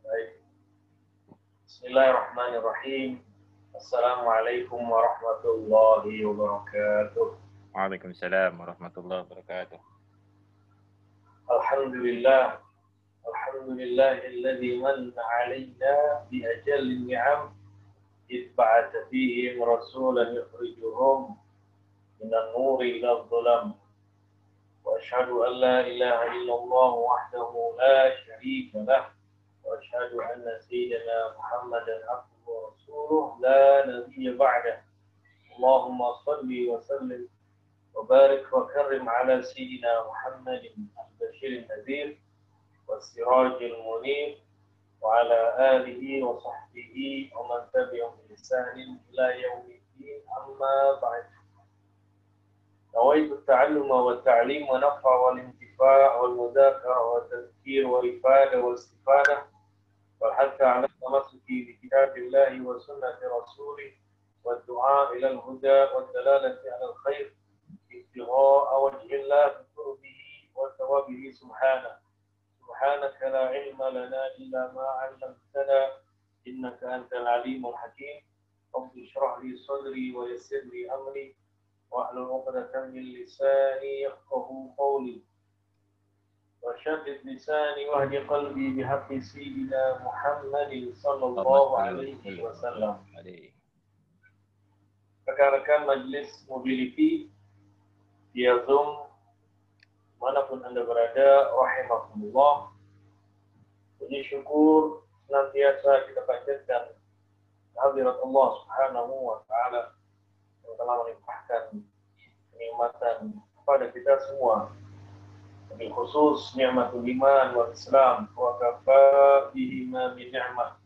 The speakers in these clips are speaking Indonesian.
Baik. Bismillahirrahmanirrahim. Assalamualaikum warahmatullahi wabarakatuh. Waalaikumsalam warahmatullahi wabarakatuh. Alhamdulillah. Alhamdulillahilladzi manna 'alaina bi ajalin ni'am إذ بعث فيهم رسولا يخرجهم من النور إلى الظلام وأشهد أن لا إله إلا الله وحده لا شريك له وأشهد أن سيدنا محمدا عبده ورسوله لا نبي بعده اللهم صل وسلم وبارك وكرم على سيدنا محمد البشير النذير والسراج المنير وعلى آله وصحبه ومن تبعهم بإحسان إلى يوم الدين أما بعد نويت التعلم والتعليم ونفع والانتفاع والمذاكرة والتذكير والإفادة والاستفادة والحث على التمسك بكتاب الله وسنة رسوله والدعاء إلى الهدى والدلالة على الخير ابتغاء وجه الله بقربه وثوابه سبحانك لا علم لنا إلا ما علمتنا إنك أنت العليم الحكيم رب اشرح لي صدري ويسر لي أمري واحلل عقدة من لساني يفقه قولي وشدد لساني واهد قلبي بحق سيدنا محمد صلى الله عليه وسلم. Rekan-rekan Majelis Mobility via Zoom manapun Anda berada, rahimakumullah. Puji syukur senantiasa kita panjatkan kehadirat Allah Subhanahu wa taala yang telah melimpahkan kenikmatan kepada kita semua. Wabil khusus nikmatul iman wal Islam wa kafa bihi ma min ni'mah.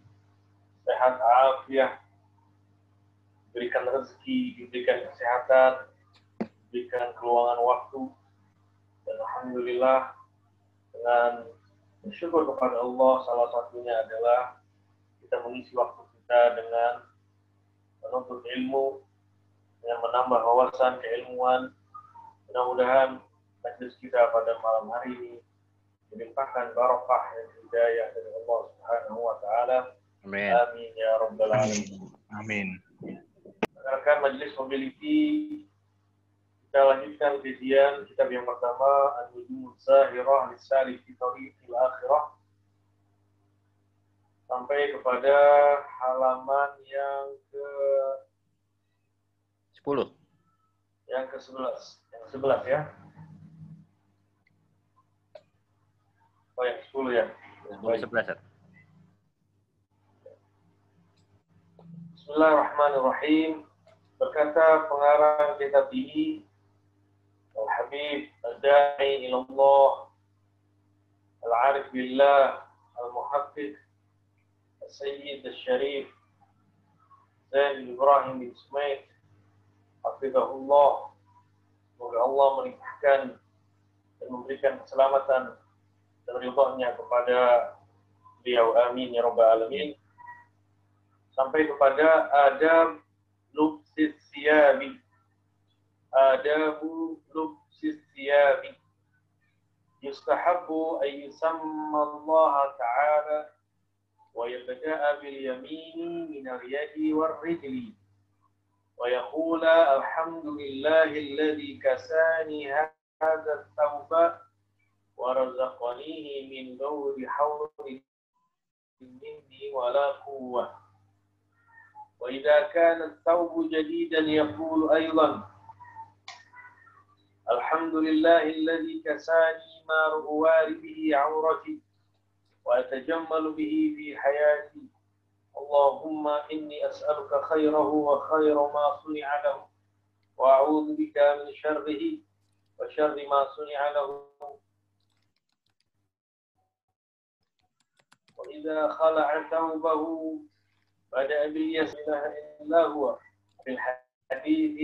Sehat afiah, diberikan rezeki, diberikan kesehatan, diberikan keluangan waktu. Dan alhamdulillah dengan bersyukur kepada Allah, salah satunya adalah kita mengisi waktu kita dengan menuntut ilmu, dengan menambah wawasan keilmuan. Mudah-mudahan majelis kita pada malam hari ini dilimpahkan barokah dan hidayah dari Allah Subhanahu wa taala. Amin. Amin ya rabbal alamin. Amin. Rekan Majelis Mobility, kita lanjutkan kajian kitab yang pertama, An-Nujumus Zahirah Lis-Salik fi Thariqil Akhirah, sampai kepada halaman yang ke 10. Yang ke-11. Yang 11 ya. Oh yang 10 ya. 11. Bismillahirrahmanirrahim. Berkata pengarang kitab ini, Al-Habib Al-Da'i ilallah Al-Arif Billah Al-Muhaqqiq Al-Sayyid Al-Sharif Zain Ibrahim bin Sumaid Hafizahullah. Semoga Allah melimpahkan dan memberikan keselamatan dan ridhanya kepada beliau. Amin ya rabbal alamin. Sampai kepada adab lubsis siyabi. Adabu lubsis siyabi. Yustahabbu an yusamma Allah Ta'ala wa yabda'a bil yamini min al-yadi war-rijli wa yaqula alhamdulillahi alladhi kasani hadha at-tawba wa razaqanihi min ghairi hawlin minni wa la quwwah. وإذا كان الثوب جديدا يقول أيضا الحمد لله الذي كساني ما أواري به عورتي وأتجمل به في حياتي اللهم إني أسألك خيره وخير ما صنع له وأعوذ بك من شره وشر ما صنع له وإذا خلع ثوبه بدأ باليسر إلا هو في الحديث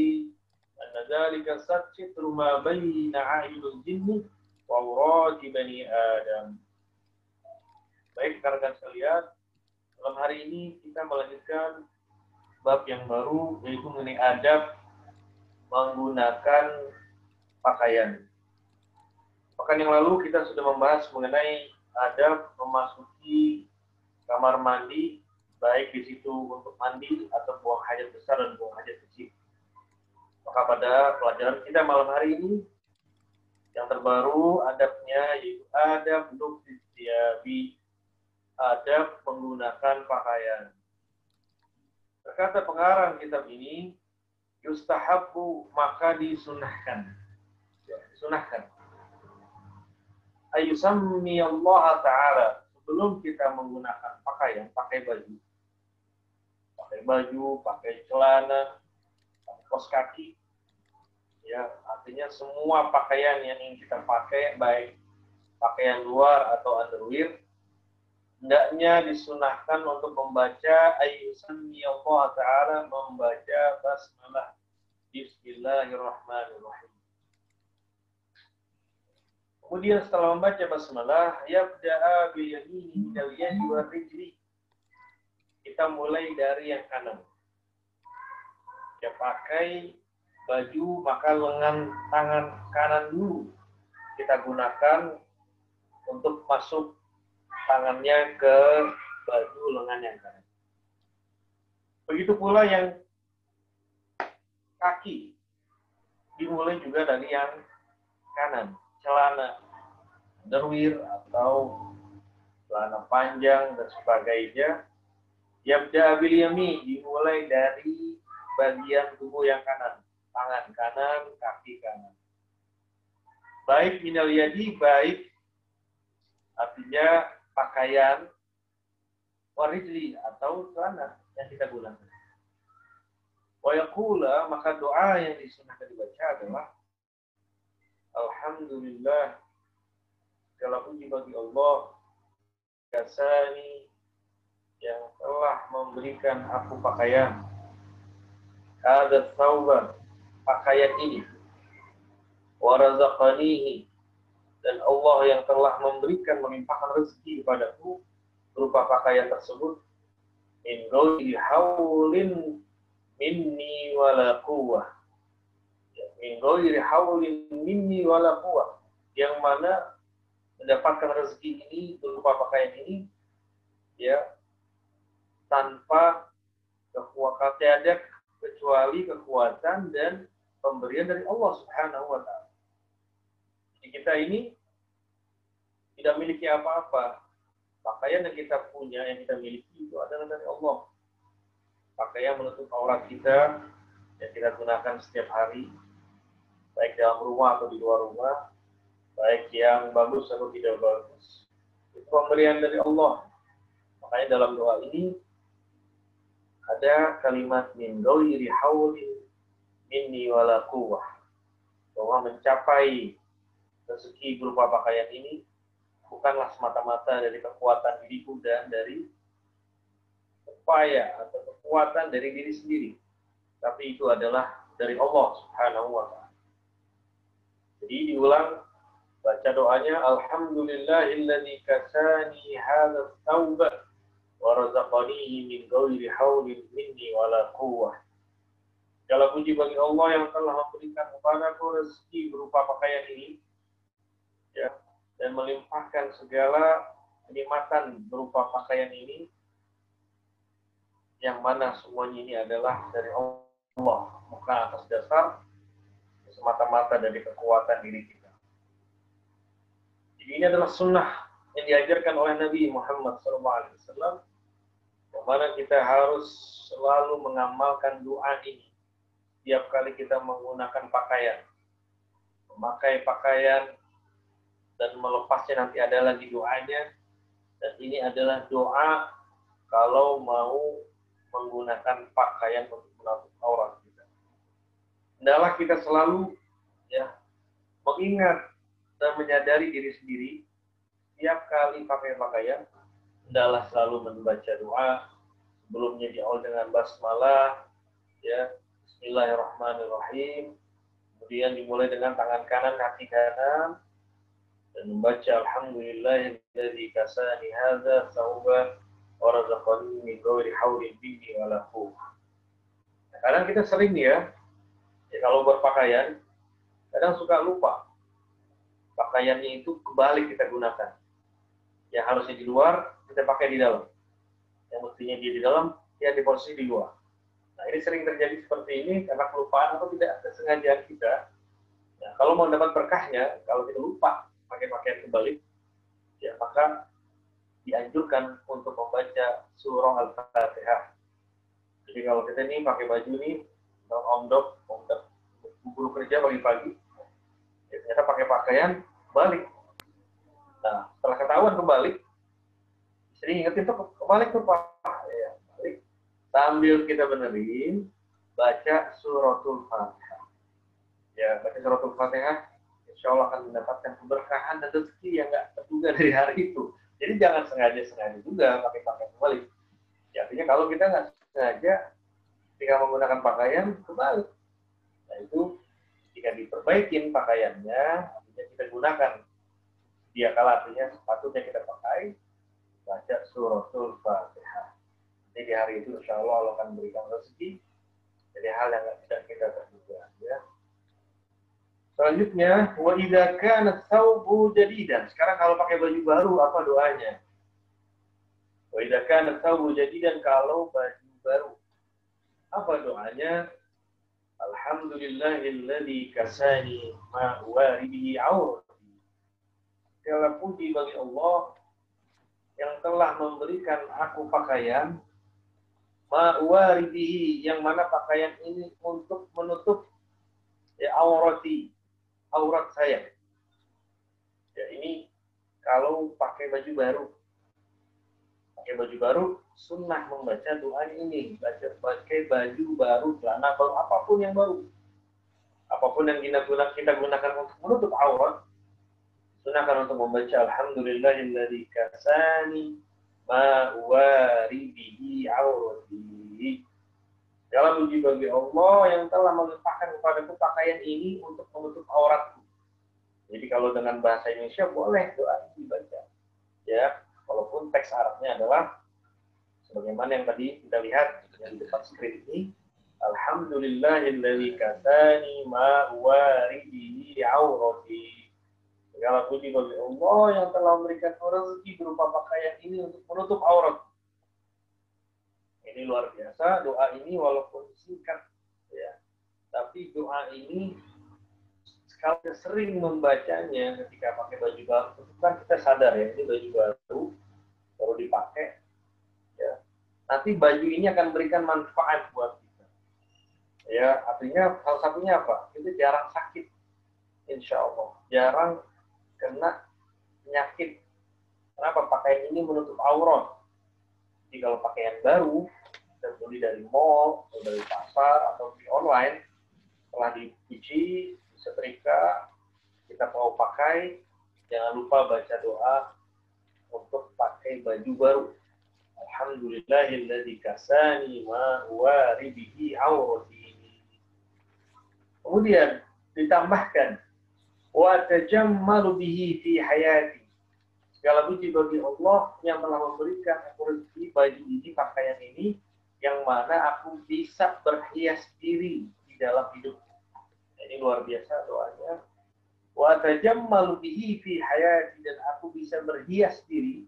أن ذلك ستر ما بين عين الجن وعورات بني آدم. Baik, rekan sekalian, malam hari ini kita melanjutkan bab yang baru, yaitu mengenai adab menggunakan pakaian. Pekan yang lalu kita sudah membahas mengenai adab memasuki kamar mandi, baik di situ untuk mandi atau buang hajat besar dan buang hajat kecil. Maka pada pelajaran kita malam hari ini yang terbaru adabnya yaitu adab lubs thiyabi, adab menggunakan pakaian. Berkata pengarang kitab ini, yustahabbu, maka disunahkan. Ya, disunahkan. Ayusammi Allah Ta'ala, sebelum kita menggunakan pakaian, pakai baju, pakai celana, pakai kaos kaki, ya artinya semua pakaian yang ingin kita pakai, baik pakaian luar atau underwear, hendaknya disunahkan untuk membaca ayusammi Allah Ta'ala, membaca basmalah, Bismillahirrahmanirrahim. Kemudian setelah membaca basmalah, yabda'a bil yamini minal yadi wa rijli. Kita mulai dari yang kanan. Ya, pakai baju, maka lengan tangan kanan dulu kita gunakan untuk masuk tangannya ke baju lengan yang kanan. Begitu pula yang kaki, dimulai juga dari yang kanan. Celana, underwear atau celana panjang dan sebagainya, yabda bil yamin, dimulai dari bagian tubuh yang kanan, tangan kanan, kaki kanan. Baik minal yadi, baik artinya pakaian, warijli atau celana yang kita gunakan. Wa yaqula, maka doa yang disunahkan dibaca adalah Alhamdulillah, segala puji bagi Allah, kasani, yang telah memberikan aku pakaian, hadza thawban, pakaian ini, wa razaqanihi, dan Allah yang telah memberikan, melimpahkan rezeki kepadaku berupa pakaian tersebut, min ghairi haulin minni wala quwwah, min ghairi haulin minni wala quwwah, yang mana mendapatkan rezeki ini berupa pakaian ini ya tanpa kekuatan, tiada kecuali kekuatan dan pemberian dari Allah Subhanahu wa taala. Jadi kita ini tidak memiliki apa-apa. Pakaian yang kita punya, yang kita miliki itu adalah dari Allah. Pakaian menutup aurat kita yang kita gunakan setiap hari, baik dalam rumah atau di luar rumah, baik yang bagus atau tidak bagus. Itu pemberian dari Allah. Makanya dalam doa ini ada kalimat min ghairi haulin minni wala quwwah, bahwa mencapai rezeki berupa pakaian ini bukanlah semata-mata dari kekuatan diriku dan dari upaya atau kekuatan dari diri sendiri, tapi itu adalah dari Allah Subhanahu wa taala. Jadi diulang, baca doanya, alhamdulillahilladzi kasani hadza tsauba wa razaqanihi min ghairi haulin minni wala quwwah. Segala puji bagi Allah yang telah memberikan kepadaku rezeki berupa pakaian ini, ya, dan melimpahkan segala kenikmatan berupa pakaian ini, yang mana semuanya ini adalah dari Allah, bukan atas dasar semata-mata dari kekuatan diri kita. Jadi ini adalah sunnah yang diajarkan oleh Nabi Muhammad SAW, yang mana kita harus selalu mengamalkan doa ini setiap kali kita menggunakan pakaian, memakai pakaian dan melepasnya nanti ada lagi doanya, dan ini adalah doa kalau mau menggunakan pakaian untuk menutup aurat kita. Hendaklah kita selalu ya mengingat dan menyadari diri sendiri setiap kali pakai pakaian, hendaklah selalu membaca doa sebelumnya diawali dengan basmalah, ya, Bismillahirrahmanirrahim, kemudian dimulai dengan tangan kanan, kaki kanan, dan membaca alhamdulillahilladzi kasani hadza tsauban wa razaqani min ghairi haulin minni wala quwwah. Kadang kita sering ya kalau berpakaian, kadang suka lupa pakaiannya itu kebalik kita gunakan. Yang harusnya di luar, kita pakai di dalam. yang mestinya dia di dalam, dia di posisi di luar. Nah, ini sering terjadi seperti ini karena kelupaan atau tidak kesengajaan kita. Nah, kalau mau dapat berkahnya, kalau kita lupa pakai pakaian kebalik, ya maka dianjurkan untuk membaca surah Al-Fatihah. Jadi kalau kita ini pakai baju ini, omdok buru kerja pagi-pagi, ya ternyata pakai pakaian balik. Nah, setelah ketahuan kebalik, sering ingetin tuh kebalik tuh Pak. Ya, balik. Sambil kita benerin, baca suratul Fatihah. Ya, baca suratul Fatihah, insya Allah akan mendapatkan keberkahan dan rezeki yang nggak terduga dari hari itu. Jadi jangan sengaja juga pakai pakaian kebalik. Ya, artinya kalau kita nggak sengaja ketika menggunakan pakaian kebalik, nah itu jika diperbaikin pakaiannya, artinya kita gunakan dia kala artinya sepatutnya kita pakai baca suratul Fatihah. Jadi di hari itu insya Allah Allah akan berikan rezeki dari hal yang tidak kita terduga. Ya. Selanjutnya, wa idza kana thawbu jadidan. Sekarang kalau pakai baju baru apa doanya? Wa idza kana thawbu jadidan, kalau baju baru apa doanya? Alhamdulillahilladzi kasani ma waribihi aurati. Segala puji bagi Allah yang telah memberikan aku pakaian ma waribihi, yang mana pakaian ini untuk menutup ya aurati, aurat saya. Ya, ini kalau pakai baju baru. Pakai baju baru, sunnah membaca doa ini. Pakai baju baru, celana baru, apapun yang baru. Apapun yang kita gunakan untuk menutup aurat, sunnahkan untuk membaca Alhamdulillahilladzi kasani ma waribihi aurati. Dalam puji bagi Allah yang telah melimpahkan kepadaku pakaian ini untuk menutup auratku. Jadi kalau dengan bahasa Indonesia boleh doa ini dibaca. Ya, walaupun teks Arabnya adalah sebagaimana yang tadi kita lihat yang di depan skrip ini, Alhamdulillahilladzi kasani ma waribihi aurati. Segala puji bagi Allah yang telah memberikan rezeki berupa pakaian ini untuk menutup aurat. Ini luar biasa, doa ini walaupun singkat, ya, tapi doa ini kalau sering membacanya ketika pakai baju baru, kan kita sadar ya, ini baju baru dipakai, ya. Nanti baju ini akan memberikan manfaat buat kita. Ya, artinya salah satunya apa? Kita jarang sakit, insya Allah, jarang kena penyakit. Kenapa? Pakaian ini menutup aurat. Jadi kalau pakaian baru, kita beli dari mall, atau dari pasar, atau di online, setelah dicuci, disetrika, kita mau pakai, jangan lupa baca doa untuk pakai baju baru. Alhamdulillahilladzi kasani ma waribihi aurati. Kemudian ditambahkan, wa tajammalu bihi fi hayati. Segala puji bagi Allah yang telah memberikan aku rezeki baju ini, pakaian ini, yang mana aku bisa berhias diri di dalam hidup. Ini luar biasa doanya. Wa tajammalu bihi fi hayati, dan aku bisa berhias diri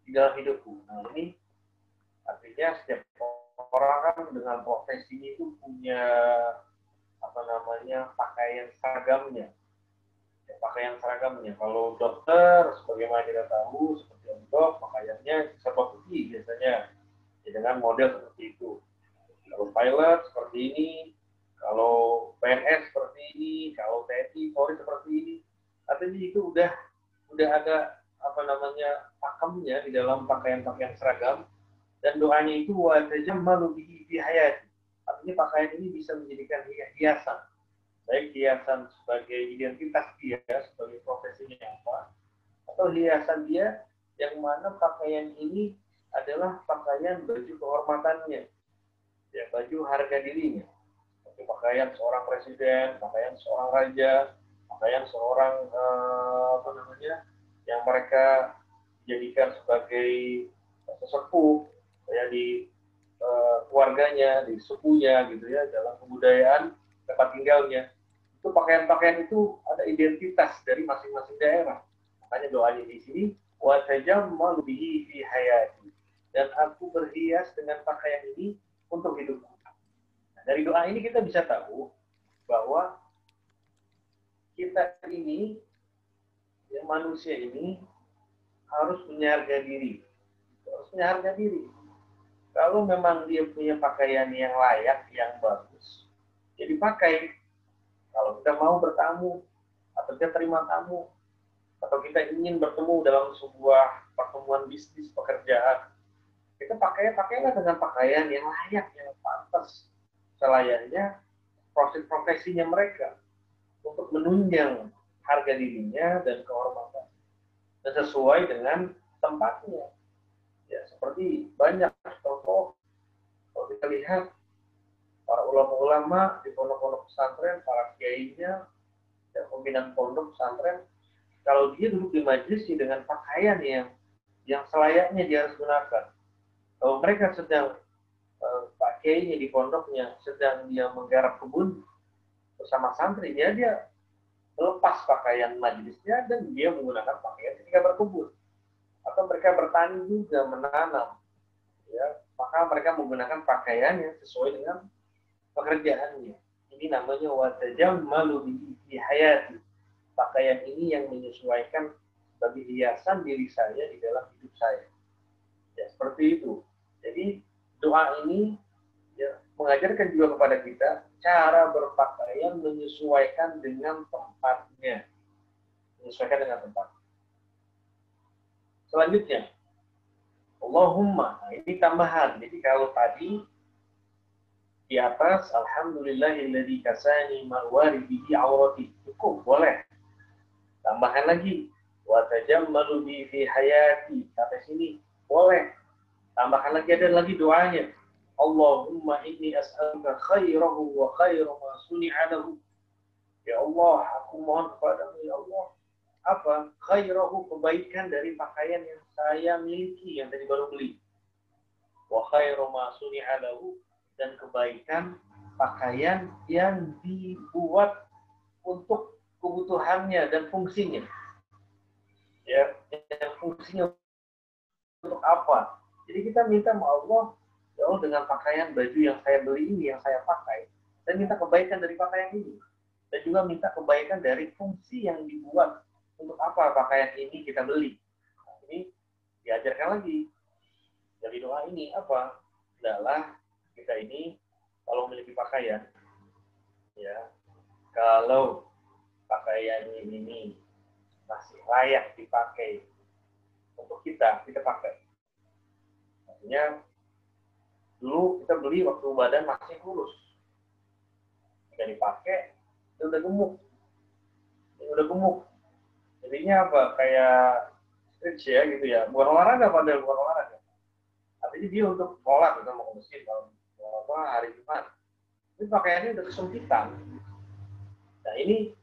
di dalam hidupku. Nah, ini artinya setiap orang kan dengan profesi itu punya pakaian seragamnya. Ya, pakaian seragamnya. Kalau dokter, sebagaimana kita tahu, seperti untuk pakaiannya serba putih biasanya, ya, dengan model seperti itu. Kalau pilot seperti ini, kalau PNS seperti ini, kalau TNI, Polri seperti ini, artinya itu udah ada pakemnya di dalam pakaian-pakaian seragam, dan doanya itu wa tajammalu bihi fi hayati. Artinya pakaian ini bisa menjadikan hiasan. Baik hiasan sebagai identitas dia, sebagai profesinya apa, atau hiasan dia yang mana pakaian ini adalah pakaian baju kehormatannya, ya, baju harga dirinya. Seperti pakaian seorang presiden, pakaian seorang raja, pakaian seorang yang mereka jadikan sebagai sesepuh ya di keluarganya, di sukunya gitu ya, dalam kebudayaan tempat tinggalnya. Itu pakaian-pakaian itu ada identitas dari masing-masing daerah. Makanya doanya di sini wa tajammalu bihi fi hayati. dan aku berhias dengan pakaian ini untuk hidupku. Nah, dari doa ini kita bisa tahu bahwa kita ini, ya, manusia ini harus punya harga diri. Harus punya harga diri. Kalau memang dia punya pakaian yang layak, yang bagus, ya dipakai. Kalau kita mau bertamu, atau kita terima tamu, atau kita ingin bertemu dalam sebuah pertemuan bisnis, pekerjaan, kita pakailah dengan pakaian yang layak, yang pantas, selayaknya profesinya mereka, untuk menunjang harga dirinya dan kehormatan, dan sesuai dengan tempatnya. Ya, seperti banyak contoh, kalau kita lihat para ulama-ulama di pondok-pondok pesantren, para kiainya, dan pimpinan pondok pesantren, kalau dia duduk di majelis dengan pakaian yang selayaknya dia harus gunakan. Kalau mereka sedang Pak Kiainya di pondoknya sedang dia menggarap kebun bersama santri, dia melepas pakaian majelisnya dan dia menggunakan pakaian ketika berkebun. Atau mereka bertani juga, menanam, ya, maka mereka menggunakan pakaian yang sesuai dengan pekerjaannya. Ini namanya watajammalu bi hayati. Pakaian ini yang menyesuaikan sebagai hiasan diri saya di dalam hidup saya. Ya, seperti itu. Jadi doa ini, ya, mengajarkan juga kepada kita cara berpakaian menyesuaikan dengan tempatnya. Menyesuaikan dengan tempat. Selanjutnya, Allahumma, nah ini tambahan. Jadi kalau tadi di atas, alhamdulillahilladzi kasani marwari bihi aurati, cukup, boleh. Tambahkan lagi, wa tajammalu bi fi hayati, sampai sini, boleh. Tambahkan lagi, ada lagi doanya. Allahumma inni as'aluka khairahu wa khairu ma suni'a lahu. Ya Allah, aku mohon kepadamu, ya Allah, apa? Khairahu, kebaikan dari pakaian yang saya miliki, yang tadi baru beli. Wa khairu ma suni'a lahu, dan kebaikan pakaian yang dibuat untuk kebutuhannya dan fungsinya. Ya, yang fungsinya untuk apa? Jadi kita minta sama Allah, ya Allah, dengan pakaian baju yang saya beli ini, yang saya pakai, saya minta kebaikan dari pakaian ini. Dan juga minta kebaikan dari fungsi yang dibuat. Untuk apa pakaian ini kita beli? Nah, ini diajarkan lagi. Dari doa ini apa? Adalah kita ini kalau memiliki pakaian, ya, kalau pakaian ini masih layak dipakai untuk kita pakai. Artinya dulu kita beli waktu badan masih kurus, jika dipakai itu udah gemuk. Jadinya apa? Kayak stretch ya gitu ya. Bukan olahraga, padahal bukan olahraga. Artinya dia untuk sholat, kita mau ke masjid hari Jumat. Ini pakaiannya udah kesempitan. Nah ini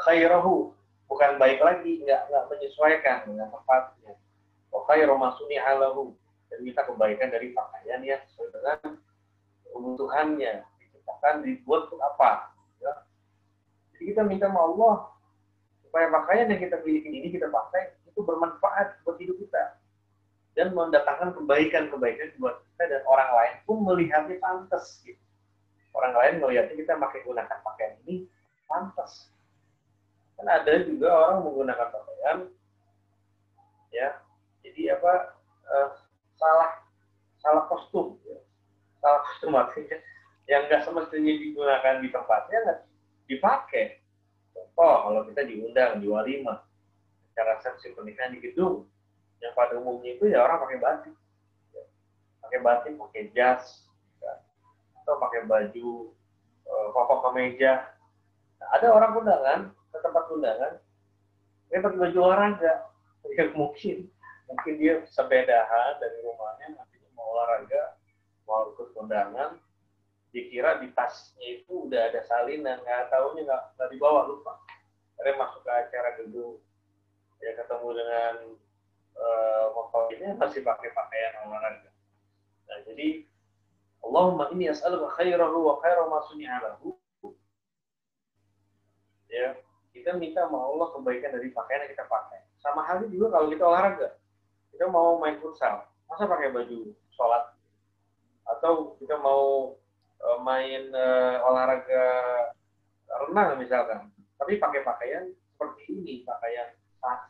khairahu, bukan baik lagi, nggak menyesuaikan dengan tempatnya. Wa khairu ma suni'a lahu, dan minta kebaikan dari pakaian yang sesuai dengan kebutuhannya, diciptakan, dibuat untuk apa? Ya. Jadi kita minta sama Allah supaya pakaian yang kita miliki ini kita pakai itu bermanfaat buat hidup kita dan mendatangkan kebaikan-kebaikan buat kita, dan orang lain pun melihatnya pantas. Gitu. Orang lain melihatnya kita gunakan pakaian ini pantas. Kan ada juga orang menggunakan pakaian, ya, jadi apa, salah kostum, ya. Salah kostum artinya yang nggak semestinya digunakan di tempatnya nggak dipakai. Contoh, kalau kita diundang di walimah, acara resepsi pernikahan di gedung, yang pada umumnya itu ya orang pakai batik, ya. Pakai jas, ya. Atau pakai baju koko kemeja. Nah, ada orang undangan ke tempat undangan, dia pakai baju olahraga, ya, mungkin dia sepedahan dari rumahnya, nantinya mau olahraga, mau ikut undangan, dikira di tasnya itu udah ada salinan, nggak tahunya nggak dibawa, lupa. Akhirnya masuk ke acara gedung, ya ketemu dengan ini masih pakai pakaian olahraga. Nah, jadi Allahumma inni as'aluka khairahu wa khairu ma suni'a lahu. Ya, kita minta sama Allah kebaikan dari pakaian yang kita pakai. Sama halnya juga kalau kita olahraga. Kita mau main futsal, Masa pakai baju sholat? Atau kita mau main olahraga renang misalkan, tapi pakai pakaian seperti ini, pakaian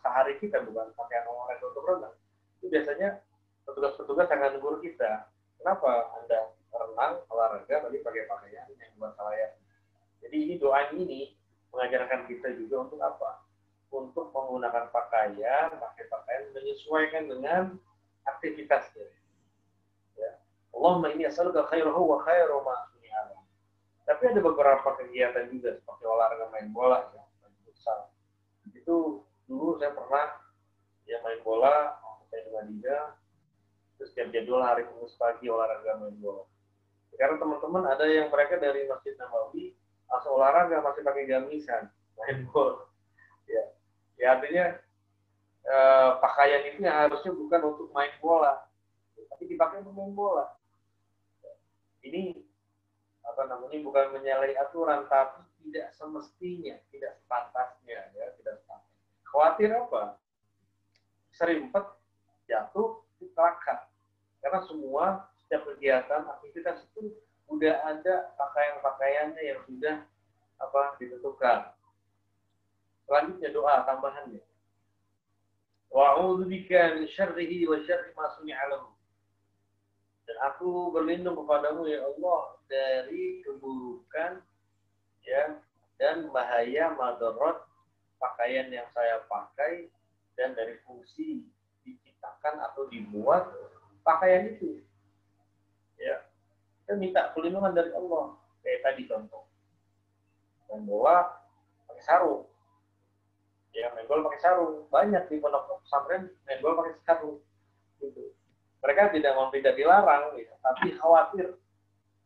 sehari kita, bukan pakaian olahraga untuk renang. Itu biasanya petugas-petugas akan negur kita. Kenapa Anda renang, olahraga, tapi pakai pakaian yang buat layak? Jadi ini doa ini mengajarkan kita juga untuk apa? Untuk menggunakan pakaian, pakai pakaian menyesuaikan dengan aktivitasnya. Ya. Allahumma inni as'aluka khairahu wa khairu ma suni'a. Tapi ada beberapa kegiatan juga seperti olahraga main bola, ya, main futsal. Itu dulu saya pernah ya main bola, saya di Madinah, terus setiap jadwal hari Kamis pagi olahraga main bola. Sekarang teman-teman ada yang mereka dari Masjid Nabawi langsung olahraga masih pakai gamisan main bola. Ya artinya pakaian itu yang harusnya bukan untuk main bola, tapi dipakai untuk main bola. Ini apa namanya, bukan menyalahi aturan, tapi tidak semestinya, tidak sepantasnya, ya, tidak sepantasnya. Khawatir apa? Serimpet, jatuh, kecelakaan. Karena semua setiap kegiatan, aktivitas itu udah ada pakaian-pakaiannya yang sudah apa ditentukan. Selanjutnya doa tambahannya. Wa'udzubika min syarrihi wa syarri ma suni'a lahu. Dan aku berlindung kepadamu ya Allah dari keburukan ya dan bahaya madarat pakaian yang saya pakai dan dari fungsi diciptakan atau dibuat pakaian itu. Ya. Kita minta perlindungan dari Allah. Kayak tadi contoh. Main bola pakai sarung. Ya, main bola pakai sarung. Banyak di pondok pesantren main bola pakai sarung. Gitu. Mereka tidak dilarang, ya, tapi khawatir.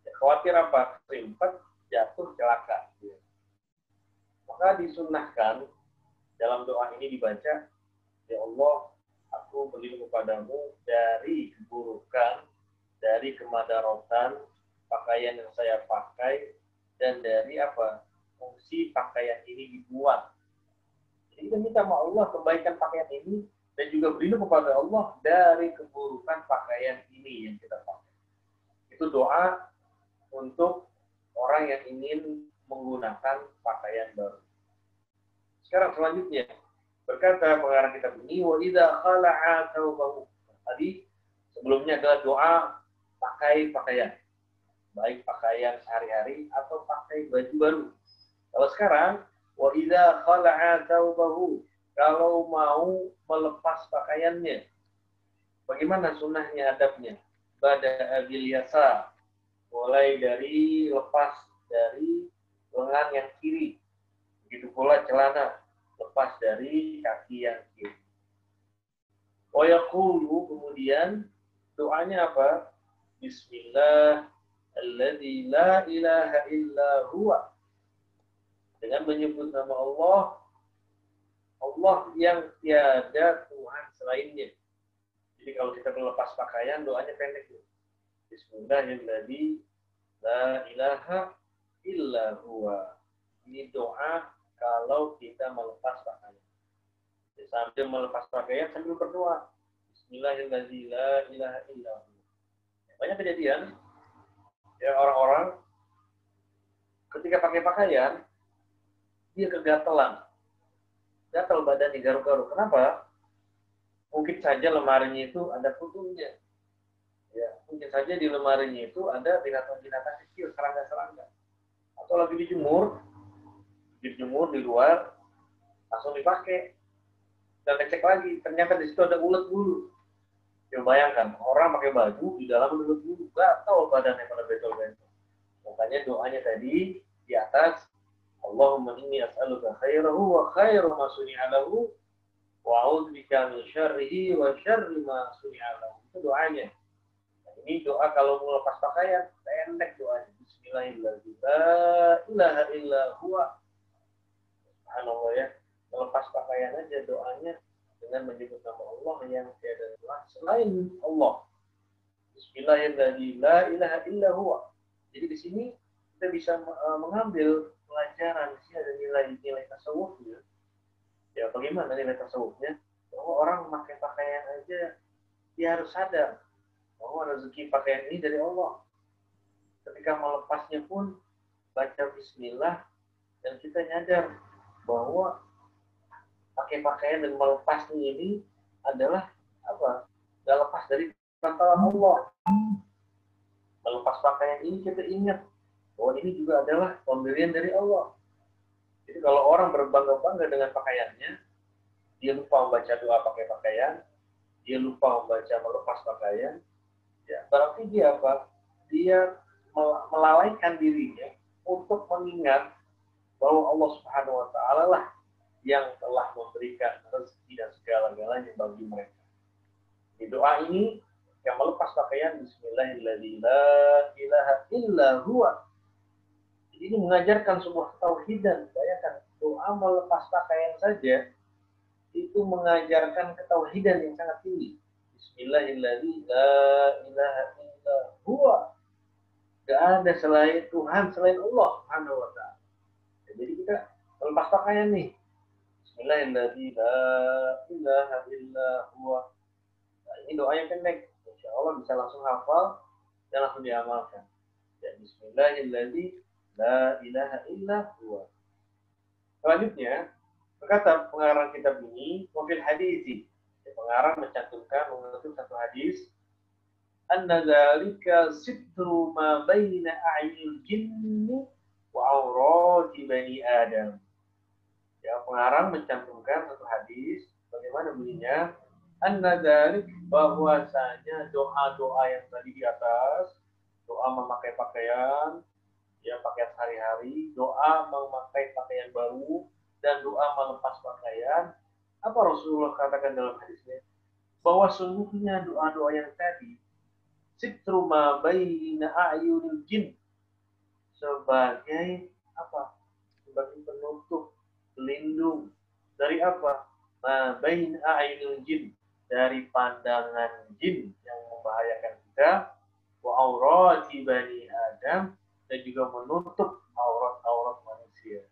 Ya, khawatir apa? Serimpet, jatuh, celaka. Ya. Maka disunnahkan dalam doa ini dibaca, ya Allah, aku berlindung kepadamu dari keburukan, dari kemadaratan pakaian yang saya pakai, dan dari apa? Fungsi pakaian ini dibuat. Jadi kita minta sama Allah kebaikan pakaian ini, dan juga berlindung kepada Allah dari keburukan pakaian ini yang kita pakai. Itu doa untuk orang yang ingin menggunakan pakaian baru. Sekarang selanjutnya, berkata pengarang kitab ini, wa idza khala'a thawbahu. Tadi sebelumnya adalah doa pakai pakaian. Baik pakaian sehari-hari atau pakai baju baru. Kalau sekarang, wa idza khala'a thawbahu. Kalau mau melepas pakaiannya, bagaimana sunnahnya, adabnya? Bada abil yasa, mulai dari lepas dari lengan yang kiri. Begitu pula celana, lepas dari kaki yang kiri. Wa yaqulu, kemudian doanya apa? Bismillah alladzi la ilaha illa huwa. Dengan menyebut nama Allah, Allah yang tiada Tuhan selainnya. Jadi kalau kita melepas pakaian, doanya pendek. Bismillahirrahmanirrahim. La ilaha illa huwa. Ini doa kalau kita melepas pakaian. Jadi sambil melepas pakaian, sambil berdoa. Bismillahirrahmanirrahim. La ilaha illa huwa. Banyak kejadian, ya, orang-orang ketika pakai pakaian, dia kegatelan. Gatal badannya, garuk-garuk. Kenapa? Mungkin saja lemarinya itu ada putuhnya. Ya, mungkin saja di lemarinya itu ada binatang-binatang kecil, serangga-serangga. Atau lagi dijemur di luar, langsung dipakai. Dan ngecek lagi, ternyata di situ ada ulet bulu. Ya, bayangkan, orang pakai baju, di dalam ada ulet bulu. Gatal badannya pada bentol-bentol. Makanya doanya tadi di atas, Allahumma inni as'aluka khairahu wa khairu ma suni'a lahu wa a'udzubika min syarrihi wa syarri ma suni'a lahu. Itu doanya. Nah, ini doa kalau mau lepas pakaian, pendek doanya. Bismillahirrahmanirrahim. La ilaha illa huwa. Subhanallah, ya. Melepas pakaian aja doanya dengan menyebut nama Allah yang tiada Tuhan selain Allah. Bismillahirrahmanirrahim. La ilaha illa huwa. Jadi di sini kita bisa mengambil pelajaran, di sini ada nilai-nilai tasawufnya. Ya, bagaimana nilai tasawufnya? Bahwa orang memakai pakaian aja, dia harus sadar bahwa rezeki pakaian ini dari Allah. Ketika melepasnya pun baca bismillah dan kita nyadar bahwa pakai pakaian dan melepasnya ini adalah apa? Gak lepas dari bantalan Allah. Melepas pakaian ini kita ingat bahwa ini juga adalah pemberian dari Allah. Jadi kalau orang berbangga-bangga dengan pakaiannya, dia lupa membaca doa pakai pakaian, dia lupa membaca melepas pakaian, ya berarti dia apa? Dia melalaikan dirinya untuk mengingat bahwa Allah Subhanahu wa taala lah yang telah memberikan rezeki dan segala-galanya bagi mereka. Di doa ini yang melepas pakaian bismillahirrahmanirrahim la ilaha illa huwa. Jadi ini mengajarkan sebuah tauhidan. Bayangkan doa melepas pakaian saja itu mengajarkan ketauhidan yang sangat tinggi. Bismillahirrahmanirrahim la ilaha illa huwa. Gak ada selain Tuhan, selain Allah Subhanahu wa ta'ala. Jadi kita melepas pakaian nih. Bismillahirrahmanirrahim la ilaha illa huwa. Nah, ini doa yang pendek. Insya Allah bisa langsung hafal dan langsung diamalkan. Ya, Bismillahirrahmanirrahim la ilaha illa huwa. Selanjutnya, berkata pengarang kitab ini, wafil hadisi. Pengarang mencantumkan mengutip satu hadis. Anna dzalika sitru ma baina a'yunil jinni wa aurati bani Adam. Ya, pengarang mencantumkan satu hadis, bagaimana bunyinya? Anna dzalik, bahwasanya doa-doa yang tadi di atas, doa memakai pakaian, ya pakaian sehari-hari, doa memakai pakaian baru, dan doa melepas pakaian. Apa Rasulullah katakan dalam hadisnya? Bahwa sungguhnya doa-doa yang tadi sitru ma baina a'yunil jin, sebagai apa? Sebagai penutup, pelindung dari apa? Ma baina a'yunil jin, dari pandangan jin yang membahayakan kita, wa aurati bani Adam, dan juga menutup aurat-aurat manusia.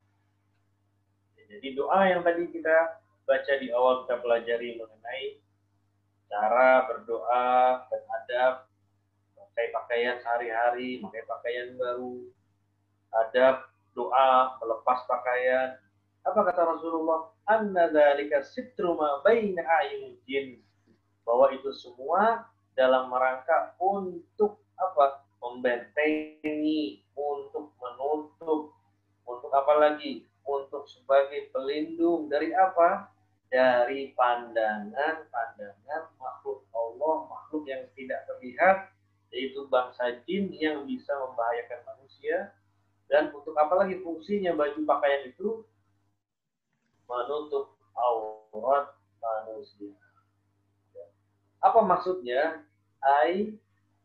Jadi doa yang tadi kita baca di awal kita pelajari mengenai cara berdoa dan adab, pakai pakaian sehari-hari, pakai pakaian baru, adab doa melepas pakaian. Apa kata Rasulullah? Anna dzalika sitru ma baina a'yunil jin. Bahwa itu semua dalam rangka untuk apa? Membentengi, untuk menutup, untuk apa lagi? Untuk sebagai pelindung dari apa? Dari pandangan-pandangan makhluk Allah, makhluk yang tidak terlihat, yaitu bangsa jin yang bisa membahayakan manusia. Dan untuk apa lagi fungsinya baju pakaian itu? Menutup aurat manusia. Apa maksudnya?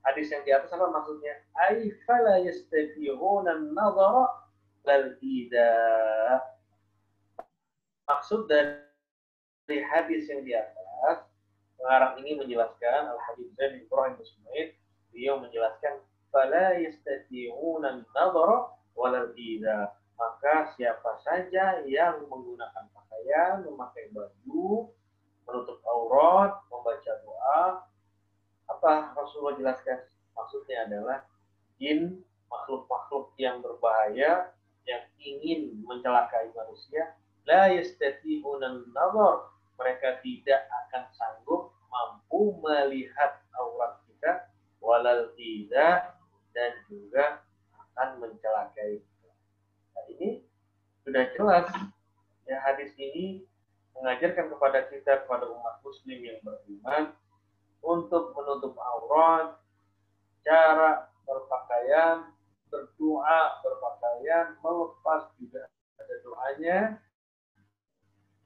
Hadis yang di atas apa maksudnya? Fala yastati'una an-nadhara lal ida. Maksud dari hadis yang di atas, pengarang ini menjelaskan, Al-Habib Zain bin Ibrahim Musmaid, beliau menjelaskan fala yastati'una an-nadhara walal ida. Maka siapa saja yang menggunakan pakaian, memakai baju, menutup aurat, membaca doa, apa Rasulullah jelaskan? Maksudnya adalah jin, makhluk-makhluk yang berbahaya, yang ingin mencelakai manusia, la yastati'una an-nazar, mereka tidak akan sanggup mampu melihat aurat kita, walal tidak, dan juga akan mencelakai kita. Nah, ini sudah jelas ya, hadis ini mengajarkan kepada kita, kepada umat muslim yang beriman, untuk menutup aurat, cara berpakaian, berdoa, berpakaian, melepas juga ada doanya,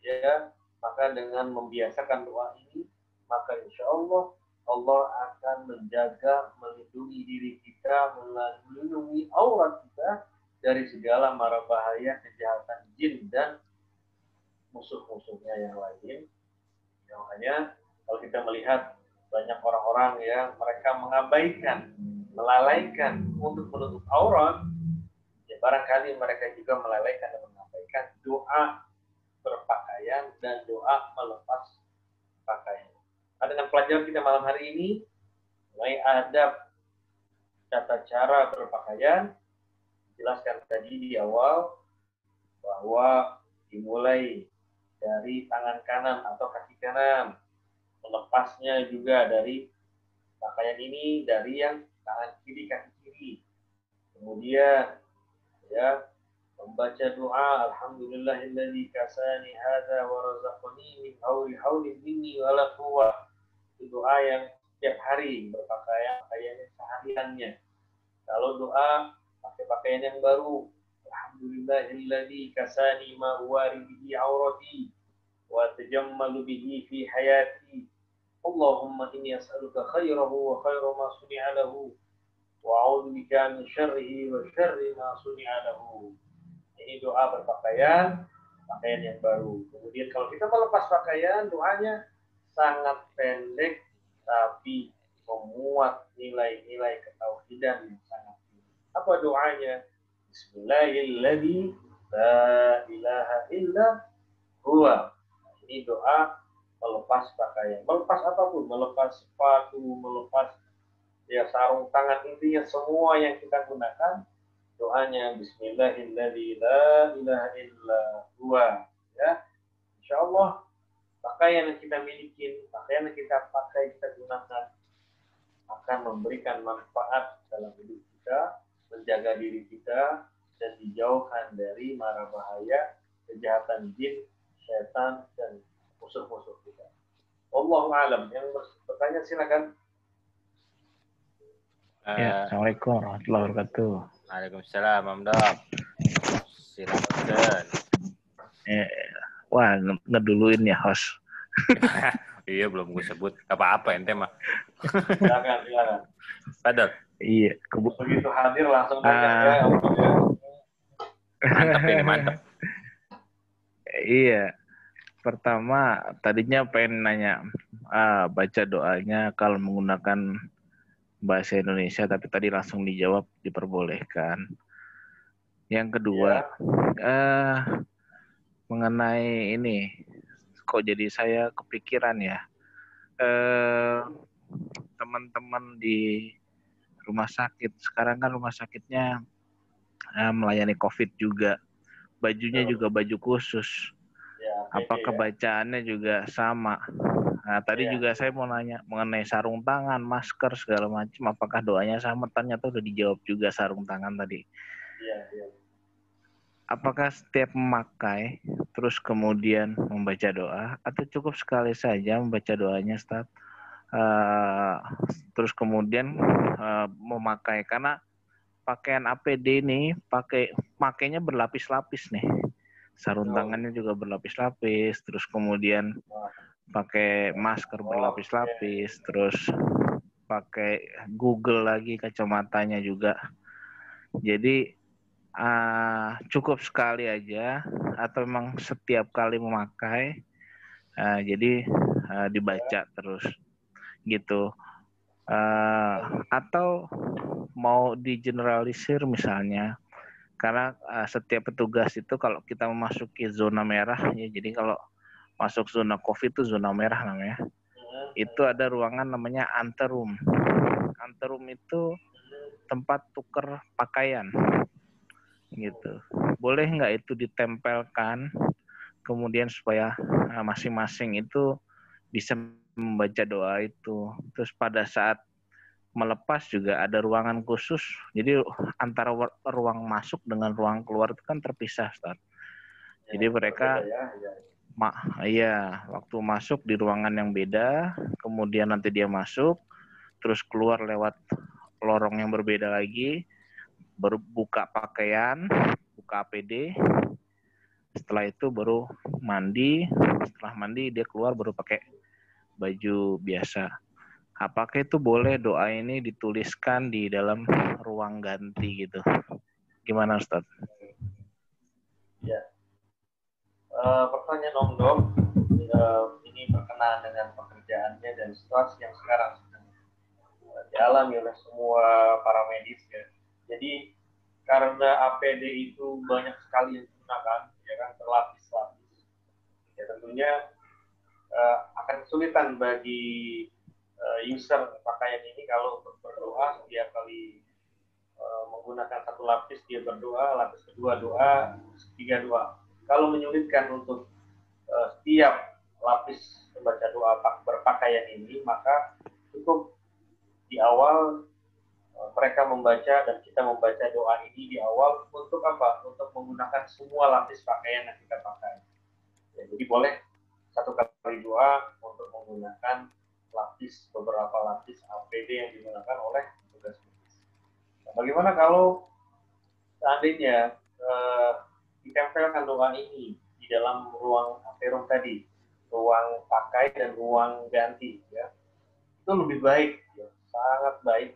ya. Maka dengan membiasakan doa ini, maka insya Allah Allah akan menjaga, melindungi diri kita, melindungi aurat kita dari segala mara bahaya kejahatan jin dan musuh-musuhnya yang lain. Ya, makanya kalau kita melihat banyak orang-orang yang mereka mengabaikan, melalaikan untuk menutup aurat, ya barangkali mereka juga melalaikan dan mengabaikan doa berpakaian dan doa melepas pakaian. Nah, dengan pelajaran kita malam hari ini, Mulai adab tata cara berpakaian, jelaskan tadi di awal bahwa dimulai dari tangan kanan atau kaki kanan, melepasnya juga dari pakaian ini dari yang tangan kiri kaki kiri. Kemudian ya membaca doa alhamdulillahilladzi kasani hadza wa razaqani min hauli minni wala quwwah. Itu doa yang setiap hari berpakaian pakaiannya sehariannya. Kalau doa pakai pakaian yang baru, alhamdulillahilladzi kasani ma uwari bihi aurati wa tajammalu bihi fi hayati. Allahumma inni as'aluka khairahu wa khairu ma suni'a lahu wa a'udzu bika min syarrihi wa syarri ma suni'a lahu. Ini doa berpakaian, pakaian yang baru. Kemudian kalau kita melepas pakaian, doanya sangat pendek tapi memuat nilai-nilai ketauhidan yang sangat tinggi. Apa doanya? Bismillahirrahmanirrahim. La ilaha illa huwa. Ini doa melepas pakaian. Melepas apapun, melepas sepatu, melepas ya sarung tangan, intinya semua yang kita gunakan doanya Bismillahirrahmanirrahim. La ilaha illa huwa. Ya, insyaallah pakaian yang kita miliki, pakaian yang kita pakai, kita gunakan akan memberikan manfaat dalam hidup kita, menjaga diri kita, dan dijauhkan dari mara bahaya, kejahatan jin, setan, dan musuh-musuh kita. Wallahu a'lam. Yang bertanya silakan. Ya, Assalamualaikum warahmatullahi wabarakatuh. Waalaikumsalam, Om Dok. Silakan. Wah, ngeduluin ya host. Iya, belum gue sebut apa-apa ente mah. Silakan. Padahal. Iya, begitu hadir langsung aja. Mantap ini, mantap. Iya. Pertama, tadinya pengen nanya baca doanya kalau menggunakan bahasa Indonesia, tapi tadi langsung dijawab, diperbolehkan. Yang kedua, mengenai ini, kok jadi saya kepikiran ya, teman-teman di rumah sakit, sekarang kan rumah sakitnya melayani COVID juga, bajunya juga baju khusus. Apakah bacaannya juga sama? Nah, tadi juga saya mau nanya mengenai sarung tangan, masker, segala macam. Apakah doanya sama? Ternyata udah dijawab juga sarung tangan tadi. Iya. Apakah setiap memakai, terus kemudian membaca doa, atau cukup sekali saja membaca doanya, Ustaz? Terus kemudian memakai, karena pakaian APD ini pakainya berlapis-lapis nih. Sarung tangannya juga berlapis-lapis, terus kemudian pakai masker berlapis-lapis, terus pakai Google lagi kacamatanya juga. Jadi cukup sekali aja atau memang setiap kali memakai jadi dibaca terus gitu, atau mau digeneralisir misalnya. Karena setiap petugas itu kalau kita memasuki zona merah, ya jadi kalau masuk zona COVID itu zona merah namanya. Itu ada ruangan namanya anterum. Anterum itu tempat tuker pakaian, gitu. Boleh nggak itu ditempelkan, kemudian supaya masing-masing itu bisa membaca doa itu. Terus pada saat melepas juga ada ruangan khusus, jadi antara ruang masuk dengan ruang keluar itu kan terpisah, Ustaz. Jadi mereka waktu masuk di ruangan yang beda, kemudian nanti dia masuk, terus keluar lewat lorong yang berbeda lagi, baru buka pakaian, buka APD, setelah itu baru mandi, setelah mandi dia keluar baru pakai baju biasa. Apakah itu boleh doa ini dituliskan di dalam ruang ganti gitu? Gimana, Ustaz? Ya. Pertanyaan Om Dok, ini berkenaan dengan pekerjaannya dan situasi yang sekarang sedang dialami oleh semua para medis ya. Jadi karena APD itu banyak sekali yang digunakan, ya kan, terlapis-lapis. Ya tentunya akan kesulitan bagi user pakaian ini kalau untuk berdoa setiap kali menggunakan satu lapis dia berdoa, lapis kedua doa, ketiga doa. Kalau menyulitkan untuk setiap lapis membaca doa berpakaian ini, maka cukup di awal mereka membaca dan kita membaca doa ini di awal untuk apa? Untuk menggunakan semua lapis pakaian yang kita pakai. Ya, jadi boleh satu kali doa untuk menggunakan beberapa lapis APD yang digunakan oleh petugas medis. Nah, bagaimana kalau seandainya ditempelkan doa ini di dalam ruang aperum tadi, ruang pakai dan ruang ganti, ya, itu lebih baik, ya, sangat baik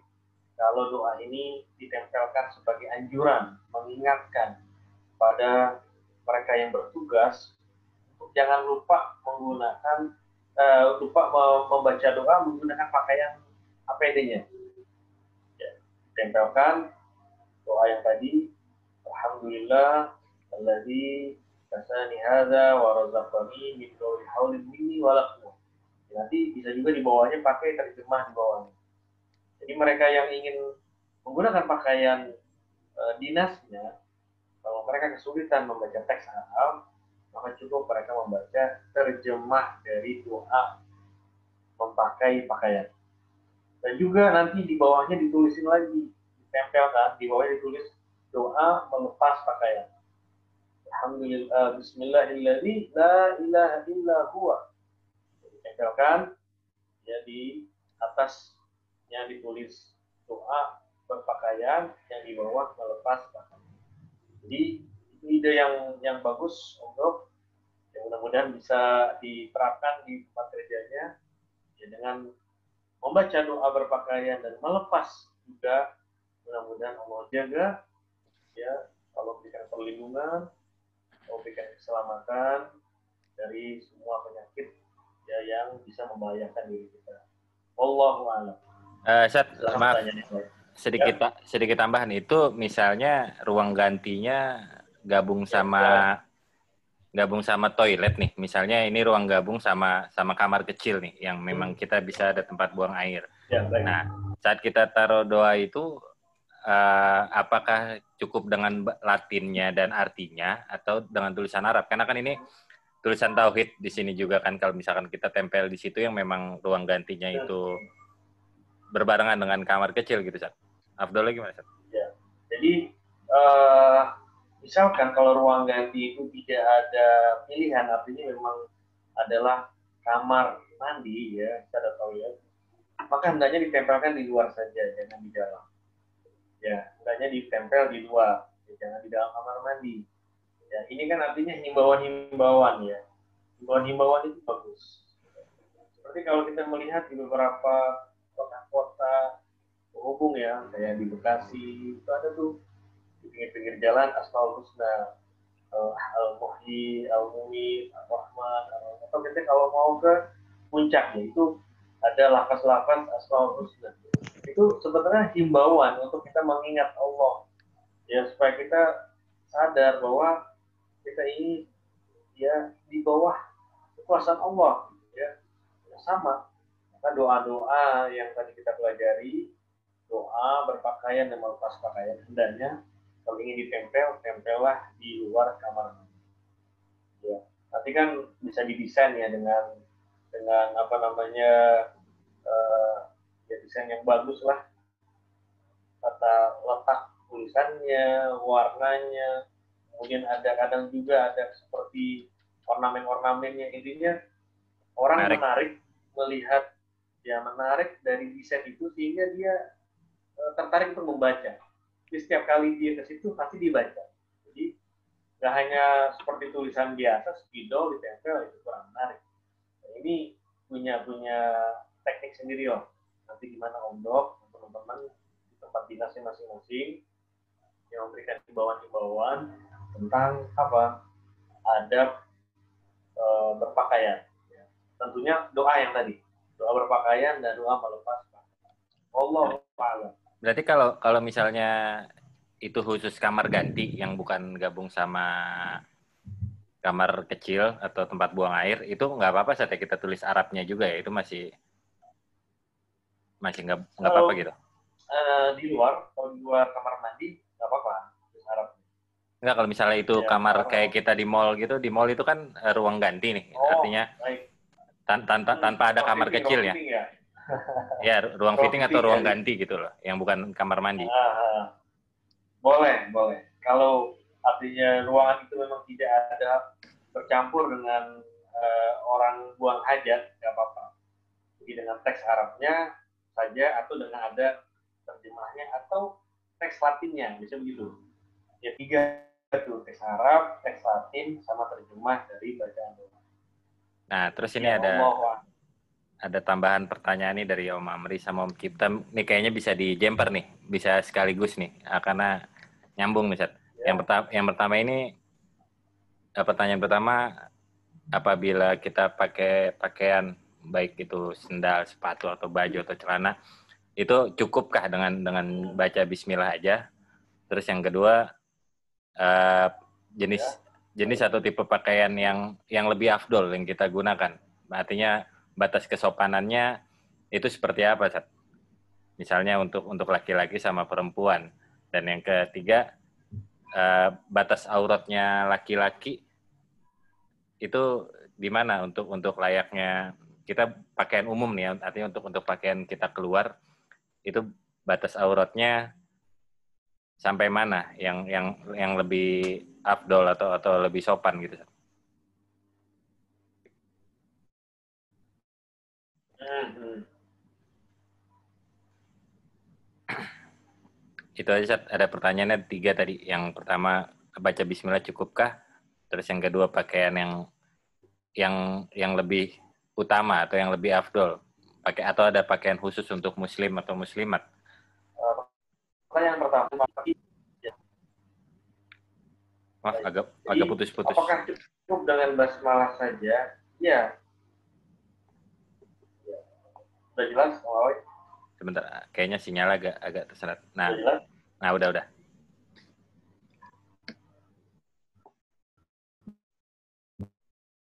kalau doa ini ditempelkan sebagai anjuran, mengingatkan pada mereka yang bertugas untuk jangan lupa menggunakan membaca doa menggunakan pakaian APD-nya. Ya, ditempelkan doa yang tadi, alhamdulillah alladzi kasani hadza wa razaqani min ghairi haulin minni wala quwwah. Nanti bisa juga di bawahnya pakai terjemah di bawahnya. Jadi mereka yang ingin menggunakan pakaian dinasnya, kalau mereka kesulitan membaca teks Arab, maka cukup mereka membaca terjemah dari doa memakai pakaian. Dan juga nanti di bawahnya ditulisin lagi, ditempelkan, di bawahnya ditulis doa melepas pakaian. Alhamdulillah, bismillahirrahmanirrahim, la ilaha illa huwa. Ditempelkan, ya, di atasnya ditulis doa berpakaian, yang di bawah melepas pakaian. Jadi itu ide yang bagus untuk yang mudah-mudahan bisa diterapkan di tempat kerjanya, ya, dengan membaca doa berpakaian dan melepas juga. Mudah-mudahan Allah jaga, ya, kalau berikan perlindungan, Allah berikan keselamatan dari semua penyakit, ya, yang bisa membahayakan diri kita. Wallahu a'lam. Maaf, sedikit tambahan itu, misalnya ruang gantinya gabung sama toilet nih. Misalnya ini ruang gabung sama kamar kecil nih, yang memang kita bisa ada tempat buang air. Ya, nah, saat kita taruh doa itu, apakah cukup dengan Latinnya dan artinya atau dengan tulisan Arab? Karena kan ini tulisan tauhid di sini juga kan, kalau misalkan kita tempel di situ yang memang ruang gantinya itu berbarengan dengan kamar kecil gitu, Sat. Afdolnya gimana, Sat? Ya, jadi misalkan kalau ruang ganti itu tidak ada pilihan, artinya memang adalah kamar mandi, ya, kita ada tahu, ya, maka hendaknya ditempelkan di luar saja, jangan di dalam. Ya, hendaknya ditempel di luar, ya, jangan di dalam kamar mandi. Ya, ini kan artinya himbauan-himbauan, ya. Himbauan-himbauan itu bagus. Seperti kalau kita melihat di beberapa kota-kota penghubung, ya, kayak di Bekasi, itu ada tuh di pinggir-pinggir jalan Asmaul Husna, Al-Muhyi, Al-Mu'min, Al-Rahman, atau kita kalau mau ke puncaknya itu ada lafaz-lafaz Asmaul Husna. Itu sebenarnya himbauan untuk kita mengingat Allah, ya, supaya kita sadar bahwa kita ini, ya, di bawah kekuasaan Allah, ya, sama. Maka doa-doa yang tadi kita pelajari, doa berpakaian dan melepas pakaian, hendaknya kalau ingin ditempel, tempellah di luar kamar mandi. Ya, nanti kan bisa didesain, ya, dengan apa namanya, ya, desain yang bagus lah, tata letak tulisannya, warnanya, kemudian ada kadang juga ada seperti ornamen-ornamennya. Intinya orang menarik melihat, ya, menarik dari desain itu sehingga dia tertarik untuk membaca. Jadi setiap kali dia ke situ pasti dibaca. Jadi nggak hanya seperti tulisan biasa, spidol ditempel, itu kurang menarik. Nah, ini punya teknik sendiri, loh. Nanti gimana Om Dok, teman-teman di tempat dinasnya masing-masing yang memberikan himbauan-himbauan tentang apa, adab berpakaian. Ya. Tentunya doa yang tadi, doa berpakaian dan doa melepas pakaian. Wallahu a'lam. Berarti kalau misalnya itu khusus kamar ganti yang bukan gabung sama kamar kecil atau tempat buang air, itu nggak apa-apa saatnya kita tulis Arabnya juga, ya, itu masih Masih nggak Kalau apa-apa gitu? di luar, kalau di luar kamar mandi nggak apa-apa. Bahasa Arab. Enggak, kalau misalnya itu Ya, kamar kalau kayak kita di mall gitu, di mall itu kan ruang ganti nih. Artinya baik. tanpa ada kamar kecil Ruang ya. fitting ya. Ya, ruang Ruang fitting atau fitting ya. ruang ganti gitu loh, yang bukan kamar mandi. Boleh, boleh. Kalau artinya ruangan itu memang tidak ada bercampur dengan orang buang hajat, nggak apa-apa. Jadi dengan teks Arabnya saja atau dengan ada terjemahnya atau teks Latinnya, bisa begitu. Ya tiga itu, teks Arab, teks Latin, sama terjemah dari bacaan doa. Nah, terus ini Ya, ada tambahan pertanyaan nih dari Om Amri sama Om Cipta. Nih kayaknya bisa di jumper nih, bisa sekaligus nih, karena nyambung nih, Sat. Ya. Yang pertama ini, pertanyaan pertama, apabila kita pakai pakaian baik itu sendal, sepatu atau baju atau celana, itu cukupkah dengan baca Bismillah aja? Terus yang kedua, jenis atau tipe pakaian yang lebih afdol yang kita gunakan. Artinya batas kesopanannya itu seperti apa, Sat? Misalnya untuk laki-laki sama perempuan. Dan yang ketiga, batas auratnya laki-laki itu di mana untuk layaknya kita pakaian umum nih, artinya untuk pakaian kita keluar itu batas auratnya sampai mana yang lebih afdol atau lebih sopan gitu. Itu aja, Sat. Ada pertanyaannya 3 tadi. Yang pertama, baca Bismillah cukupkah? Terus yang kedua, pakaian yang lebih utama atau yang lebih afdol, atau ada pakaian khusus untuk muslim atau muslimat? Pertanyaan pertama, Maaf, agak putus-putus. apakah cukup dengan basmalah saja? Ya. Sudah jelas, Sebentar, kayaknya sinyal agak tersendat. Nah, udah.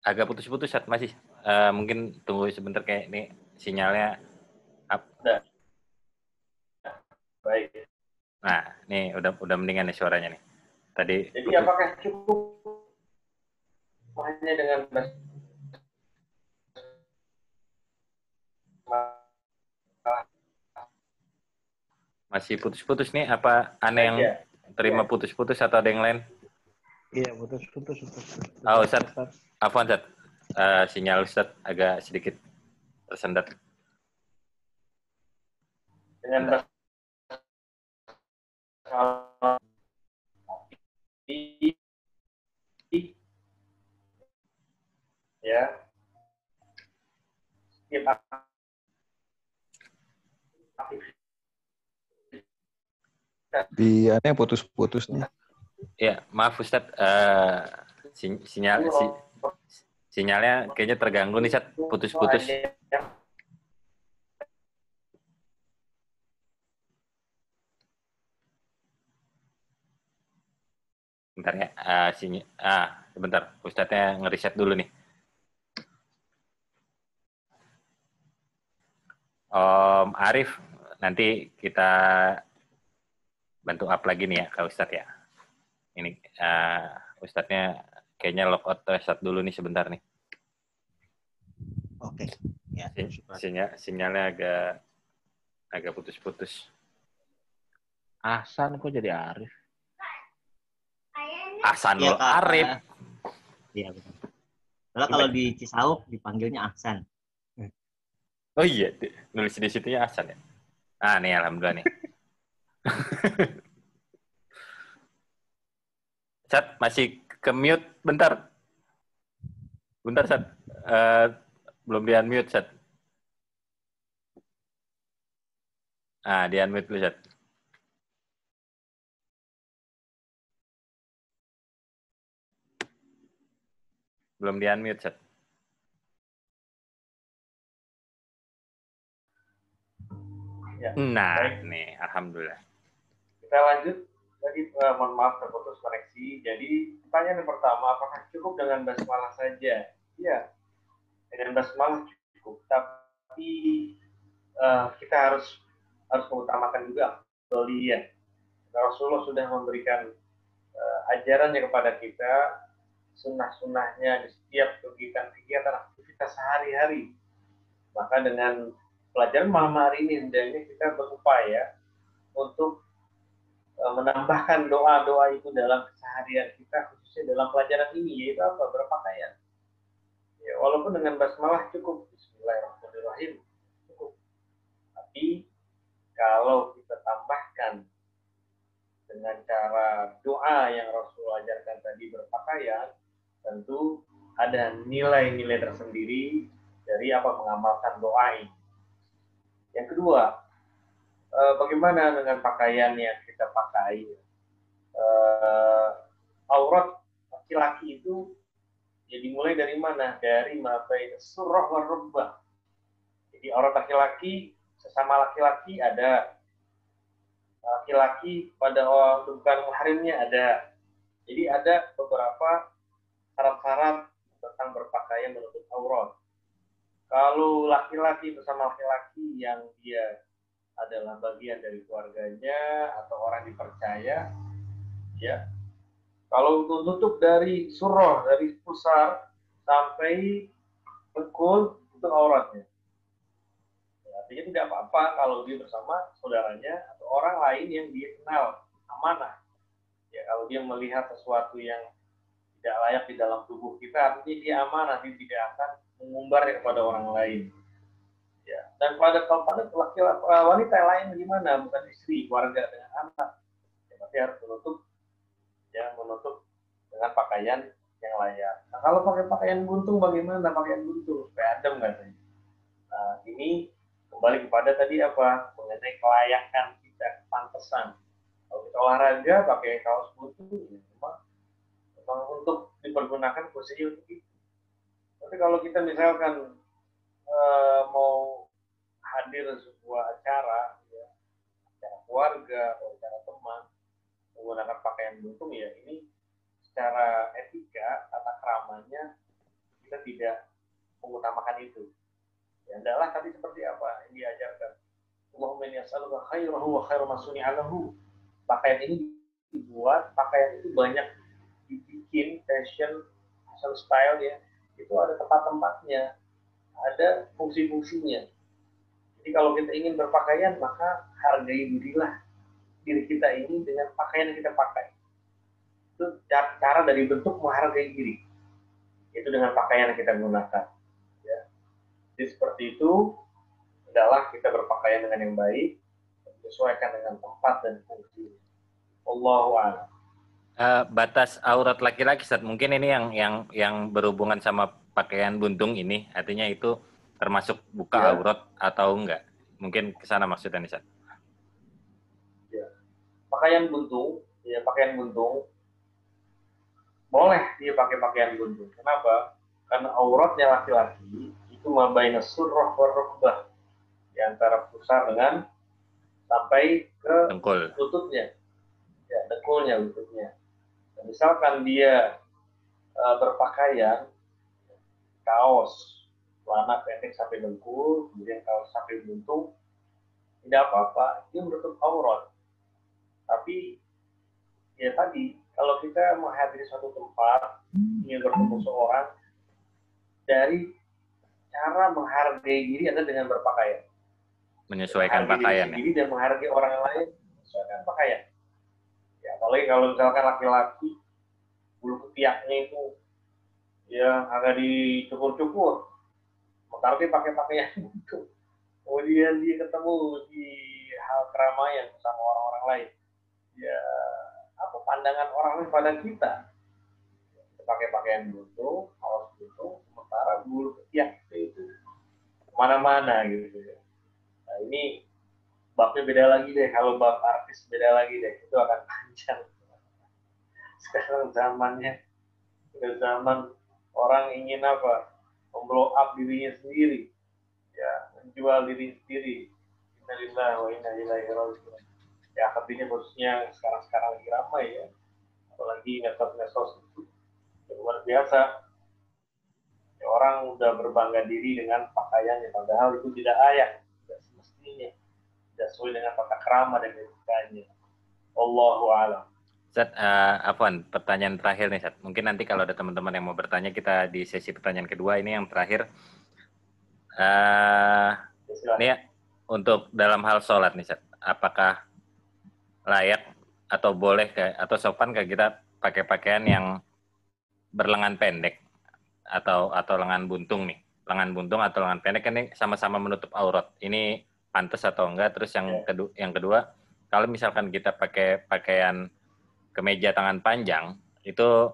Agak putus-putus, Sat, masih. Mungkin tunggu sebentar, kayak ini sinyalnya up. Baik. Nah, nih udah mendingan nih suaranya nih. Tadi. Jadi apakah cukup hanya dengan masih putus-putus nih? Apa aneh yang terima putus-putus atau ada yang lain? Iya, putus-putus. Oh, Ustaz. Afwan, Ustaz. Sinyal Ustaz agak sedikit tersendat. Dengan ya. Di aneh putus-putus nih. Ya, maaf Ustaz. Sinyalnya kayaknya terganggu nih, Ustaz. Putus-putus. Bentar ya. Sebentar. Ustaznya ngeriset dulu nih. Om Arif, nanti kita bantu up lagi nih ya ke Ustadz ya. Ini Ustadznya kayaknya logout reset dulu nih sebentar nih. Oke. Ya. Sinyalnya agak putus-putus. Ahsan kok jadi Arif? Ahsan ya, Arif. Iya betul. Soalnya kalau di Cisauk dipanggilnya Ahsan. Oh iya, nulis di situnya Ahsan ya. Nih alhamdulillah nih. Sat, masih ke mute bentar. Bentar, Sat. Belum di unmute, Sat. Di unmute dulu, Sat. Belum di unmute, Sat. Ya, baik. Nih, alhamdulillah. Kita lanjut. Jadi mohon maaf terputus koneksi. Jadi pertanyaan yang pertama, apakah cukup dengan basmalah saja? Iya, dengan basmalah cukup. Tapi kita harus mengutamakan juga afdaliyah. Rasulullah sudah memberikan ajarannya kepada kita, sunnah-sunnahnya di setiap kegiatan aktivitas sehari-hari. Maka dengan pelajaran malam hari ini hendaknya kita berupaya untuk menambahkan doa-doa itu dalam keseharian kita, khususnya dalam pelajaran ini, yaitu apa? Berpakaian. Ya, walaupun dengan basmalah cukup, Bismillahirrahmanirrahim, cukup. Tapi kalau kita tambahkan dengan cara doa yang Rasul ajarkan tadi berpakaian, tentu ada nilai-nilai tersendiri dari apa mengamalkan doa ini. Yang kedua, bagaimana dengan pakaian yang kita pakai? Aurat laki-laki itu ya dimulai dari mana? Dari mabain surah wa rubbah. Jadi aurat laki-laki, sesama laki-laki ada, laki-laki pada bukan muhrimnya ada. Jadi ada beberapa syarat-syarat tentang berpakaian menutup aurat. Kalau laki-laki bersama laki-laki yang dia adalah bagian dari keluarganya atau orang dipercaya, ya. Kalau tutup dari surah, dari pusar sampai bekul itu auratnya. Artinya tidak apa-apa kalau dia bersama saudaranya atau orang lain yang dia kenal, amanah. Ya, kalau dia melihat sesuatu yang tidak layak di dalam tubuh kita, artinya dia amanah, dia tidak akan mengumbarnya kepada orang lain. Ya, dan pada laki-laki wanita lain gimana? Bukan istri, keluarga dengan anak. Ya, berarti harus menutup dengan pakaian yang layak. Nah, kalau pakai pakaian buntung bagaimana? Pakaian buntung supaya adem katanya. Nah, ini kembali kepada tadi apa? Mengenai kelayakan kita, pantesan. Kalau kita olahraga pakai kaos buntung, ya memang untuk dipergunakan khususnya untuk itu. Tapi kalau kita misalkan mau hadir sebuah acara, ya, acara keluarga atau acara teman, menggunakan pakaian buntung, ya ini secara etika, tata keramanya kita tidak mengutamakan itu. Ya, hendaklah tadi seperti apa yang diajarkan. Allahumma inni as'aluka khairahu wa khairu ma suni'alahu. Pakaian ini dibuat, pakaian itu banyak dibikin, fashion style ya, itu ada tempat-tempatnya, ada fungsi-fungsinya. Jadi kalau kita ingin berpakaian, maka hargai dirilah diri kita ini dengan pakaian yang kita pakai. Itu cara dari bentuk menghargai diri. Itu dengan pakaian yang kita gunakan. Ya. Jadi seperti itu adalah kita berpakaian dengan yang baik, sesuaikan dengan tempat dan fungsi. Allahu a'lam. Batas aurat laki-laki, Ustaz. Mungkin ini yang berhubungan sama pakaian buntung ini, artinya itu termasuk buka ya. aurat atau enggak? Mungkin ke sana maksudnya, Ustaz. Ya. Pakaian buntung boleh dia pakai pakaian buntung. Kenapa? Karena auratnya laki-laki itu mabaina surrah wa rukbah, di antara pusar dengan sampai ke dengkul, lututnya. Ya, dengkulnya, lututnya. Dan misalkan dia berpakaian kaos celana pendek sampai dengkul, kemudian kaos sampai buntung, tidak apa-apa, dia menutup aurat. Tapi ya tadi, kalau kita menghadiri suatu tempat, ingin bertemu seorang, dari cara menghargai diri adalah dengan berpakaian. Menyesuaikan pakaian. Diri dan menghargai orang lain, menyesuaikan pakaian. Ya, apalagi kalau misalkan laki-laki, bulu ketiaknya itu ya agak dicukur-cukur, maka dia pakai pakaian itu. Kemudian dia ketemu di hal keramaian sama orang-orang lain. Ya, apa pandangan orang lain pada kita? Kita pakai pakaian buntung, kaos buntung, sementara bulu ketiak itu kemana-mana gitu ya. Nah, ini babnya beda lagi deh. Kalau bab artis beda lagi deh. Itu akan panjang. Sekarang zamannya sudah zaman orang ingin apa? Memblow up dirinya sendiri. Ya, menjual diri sendiri. Innalillahi wa inna ilaihi raji'un. Ya, artinya khususnya sekarang lagi ramai ya. Apalagi medsos itu luar biasa. Ya, orang udah berbangga diri dengan pakaiannya, padahal itu tidak layak. sesuai dengan tata krama dan etikanya. Allahu a'lam. Ustaz, Afwan, pertanyaan terakhir nih, Ustaz. Mungkin nanti kalau ada teman-teman yang mau bertanya, kita di sesi pertanyaan kedua. Ini yang terakhir. Ini untuk dalam hal sholat nih, Ustaz. Apakah layak atau boleh atau sopan kita pakai pakaian yang berlengan pendek atau lengan buntung nih? Lengan buntung atau lengan pendek ini sama-sama menutup aurat. Ini pantas atau enggak? Terus yang kedua, kalau misalkan kita pakai pakaian kemeja tangan panjang itu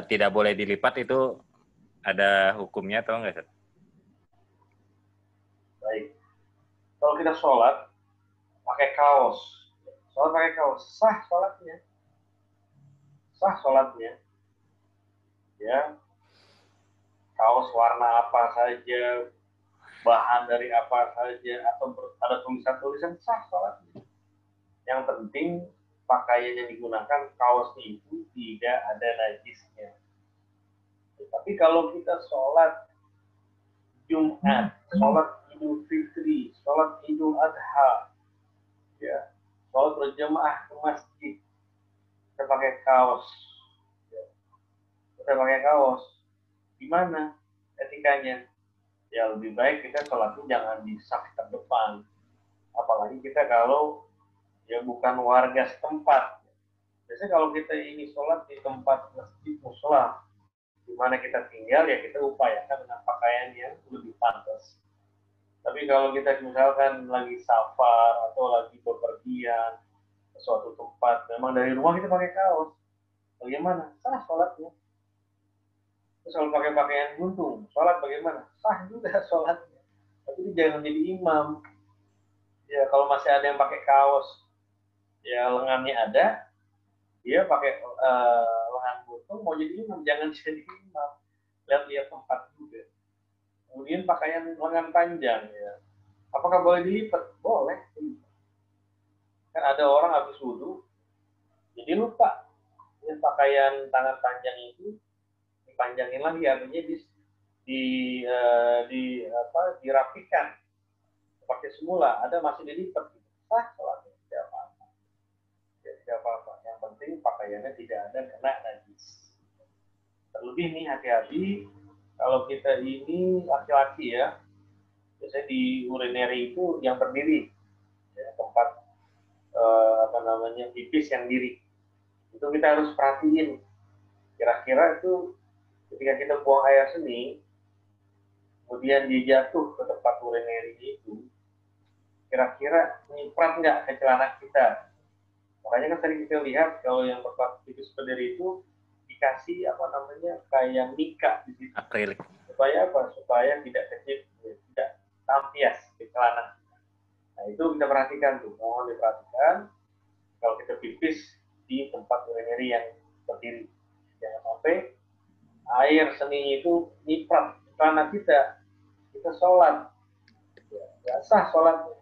tidak boleh dilipat, itu ada hukumnya atau enggak, Ustaz? Baik. Kalau kita sholat pakai kaos, sah sholatnya. Sah sholatnya. Ya. Kaos warna apa saja, bahan dari apa saja, atau ada tulisan-tulisan, sah sholatnya. Yang penting pakaian yang digunakan, kaosnya itu tidak ada najisnya. Tapi kalau kita sholat Jumat, sholat Idul Fitri, sholat Idul Adha, ya, sholat berjamaah ke masjid, kita pakai kaos, ya. Kita pakai kaos, gimana etikanya? Ya lebih baik kita sholatnya jangan di saf terdepan, apalagi kita kalau ya bukan warga setempat. Biasanya kalau kita ini sholat di tempat masjid mushola, di mana kita tinggal, ya kita upayakan dengan pakaian yang lebih pantas. Tapi kalau kita misalkan lagi safar atau lagi bepergian ke suatu tempat, memang dari rumah kita pakai kaos, bagaimana? Sah sholatnya. Terus kalau pakai pakaian buntung, sholat bagaimana? Sah juga sholatnya. Tapi jangan jadi imam. Ya kalau masih ada yang pakai kaos, ya lengannya ada, dia pakai lengan buntung mau jadi imam, jangan jadi imam. Lihat-lihat tempat juga. Kemudian pakaian lengan panjang, ya. Apakah boleh dilipat? Boleh. Kan ada orang habis wudhu, jadi lupa. Ini pakaian tangan panjang itu dipanjangin lagi, artinya dirapikan seperti semula. Ada masih dilipat. Sah sholatnya, tidak apa-apa. Tidak apa-apa. Yang penting pakaiannya tidak ada kena najis. Terlebih nih hati-hati. Kalau kita ini laki-laki ya, biasanya di urinary itu yang berdiri, ya, tempat pipis yang diri. Itu kita harus perhatiin. Kira-kira itu ketika kita buang air seni, kemudian dia jatuh ke tempat urinary itu, kira-kira nyiprat nggak ke celana kita? Makanya kan sering kita lihat kalau yang tempat pipis berdiri itu dikasih kayak mika di situ. Akrilik. Supaya apa? Supaya tidak kecil, tidak tampias di celana. Nah itu kita perhatikan tuh, mohon diperhatikan kalau kita pipis di tempat urinary yang berdiri. Jangan sampai air seni itu nyiprat di celana kita sholat, ya sah sholatnya.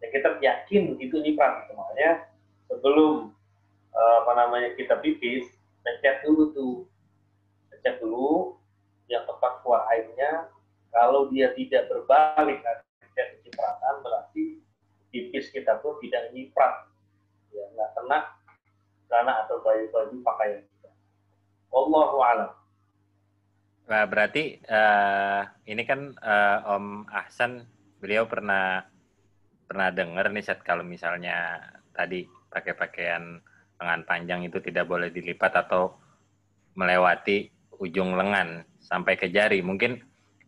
Ya kita yakin itu nyiprat, makanya sebelum kita pipis, pencet dulu yang tempat keluar airnya. Kalau dia tidak berbalik ada kecipratan, berarti pipis kita tuh tidak nyiprat, ya nggak kena celana atau baju pakaian kita. Wallahu a'lam. Nah, berarti ini kan Om Ahsan, beliau pernah dengar nih, Seth, kalau misalnya tadi pakai pakaian lengan panjang itu tidak boleh dilipat atau melewati ujung lengan sampai ke jari. Mungkin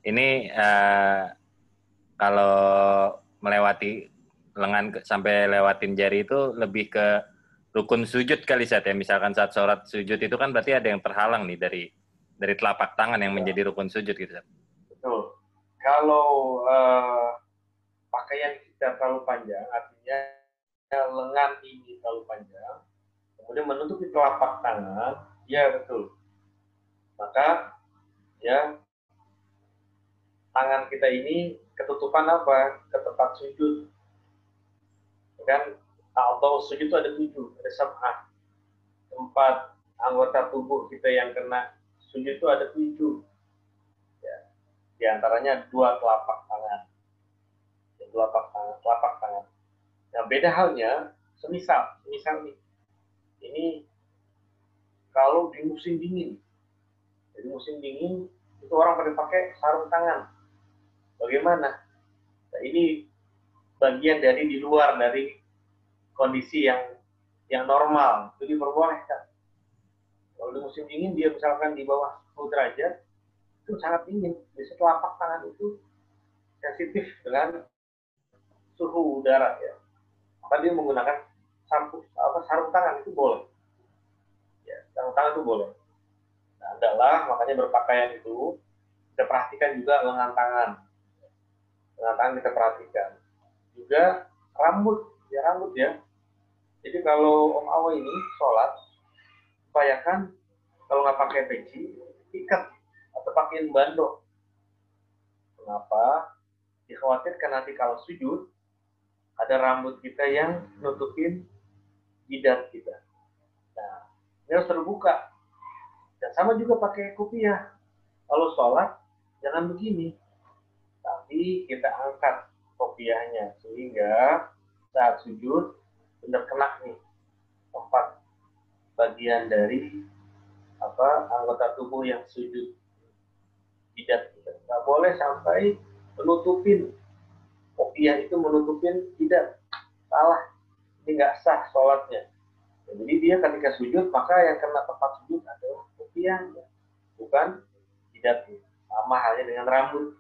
ini kalau melewati lengan sampai lewatin jari itu lebih ke rukun sujud kali, Seth, ya. Misalkan saat sholat sujud itu kan berarti ada yang terhalang nih dari telapak tangan yang menjadi rukun sujud gitu, Seth. Betul. Kalau pakaian kita terlalu panjang, artinya lengan ini terlalu panjang, kemudian menutupi telapak tangan, ya betul. Maka ya tangan kita ini ketutupan apa? Ke tempat sujud. Kan atau sujud itu ada 7, ada sab'ah. Tempat anggota tubuh kita yang kena sujud itu ada 7. Ya. Di antaranya 2 telapak tangan. telapak tangan. Nah, beda halnya, semisal nih, ini kalau di musim dingin. Jadi musim dingin itu orang pada pakai sarung tangan. Bagaimana? Nah, ini bagian dari di luar dari kondisi yang normal, itu diperbolehkan. Kalau di musim dingin dia misalkan di bawah 10 derajat, itu sangat dingin. Jadi telapak tangan itu sensitif dengan suhu udara ya. Maka dia menggunakan sarung tangan itu boleh. Ya, sarung tangan itu boleh. Nah, adalah makanya berpakaian itu kita perhatikan juga lengan tangan. Lengan tangan kita perhatikan. Juga rambut ya. Jadi kalau Om Awa ini sholat, upayakan kalau nggak pakai peci, ikat atau pakai bando. Kenapa? Dikhawatirkan nanti kalau sujud, ada rambut kita yang nutupin jidat kita. Nah, ini harus terbuka. Dan sama juga pakai kopiah. Kalau sholat, jangan begini. Tapi kita angkat kopiahnya. Sehingga saat sujud, benar kena nih tempat bagian dari anggota tubuh yang sujud, jidat kita. Nggak boleh sampai menutupin kopiah itu menutupin jidat. Salah. Ini nggak sah sholatnya. Jadi dia ketika sujud, maka yang kena tempat sujud adalah kopiahnya, bukan jidatnya. Sama halnya dengan rambut.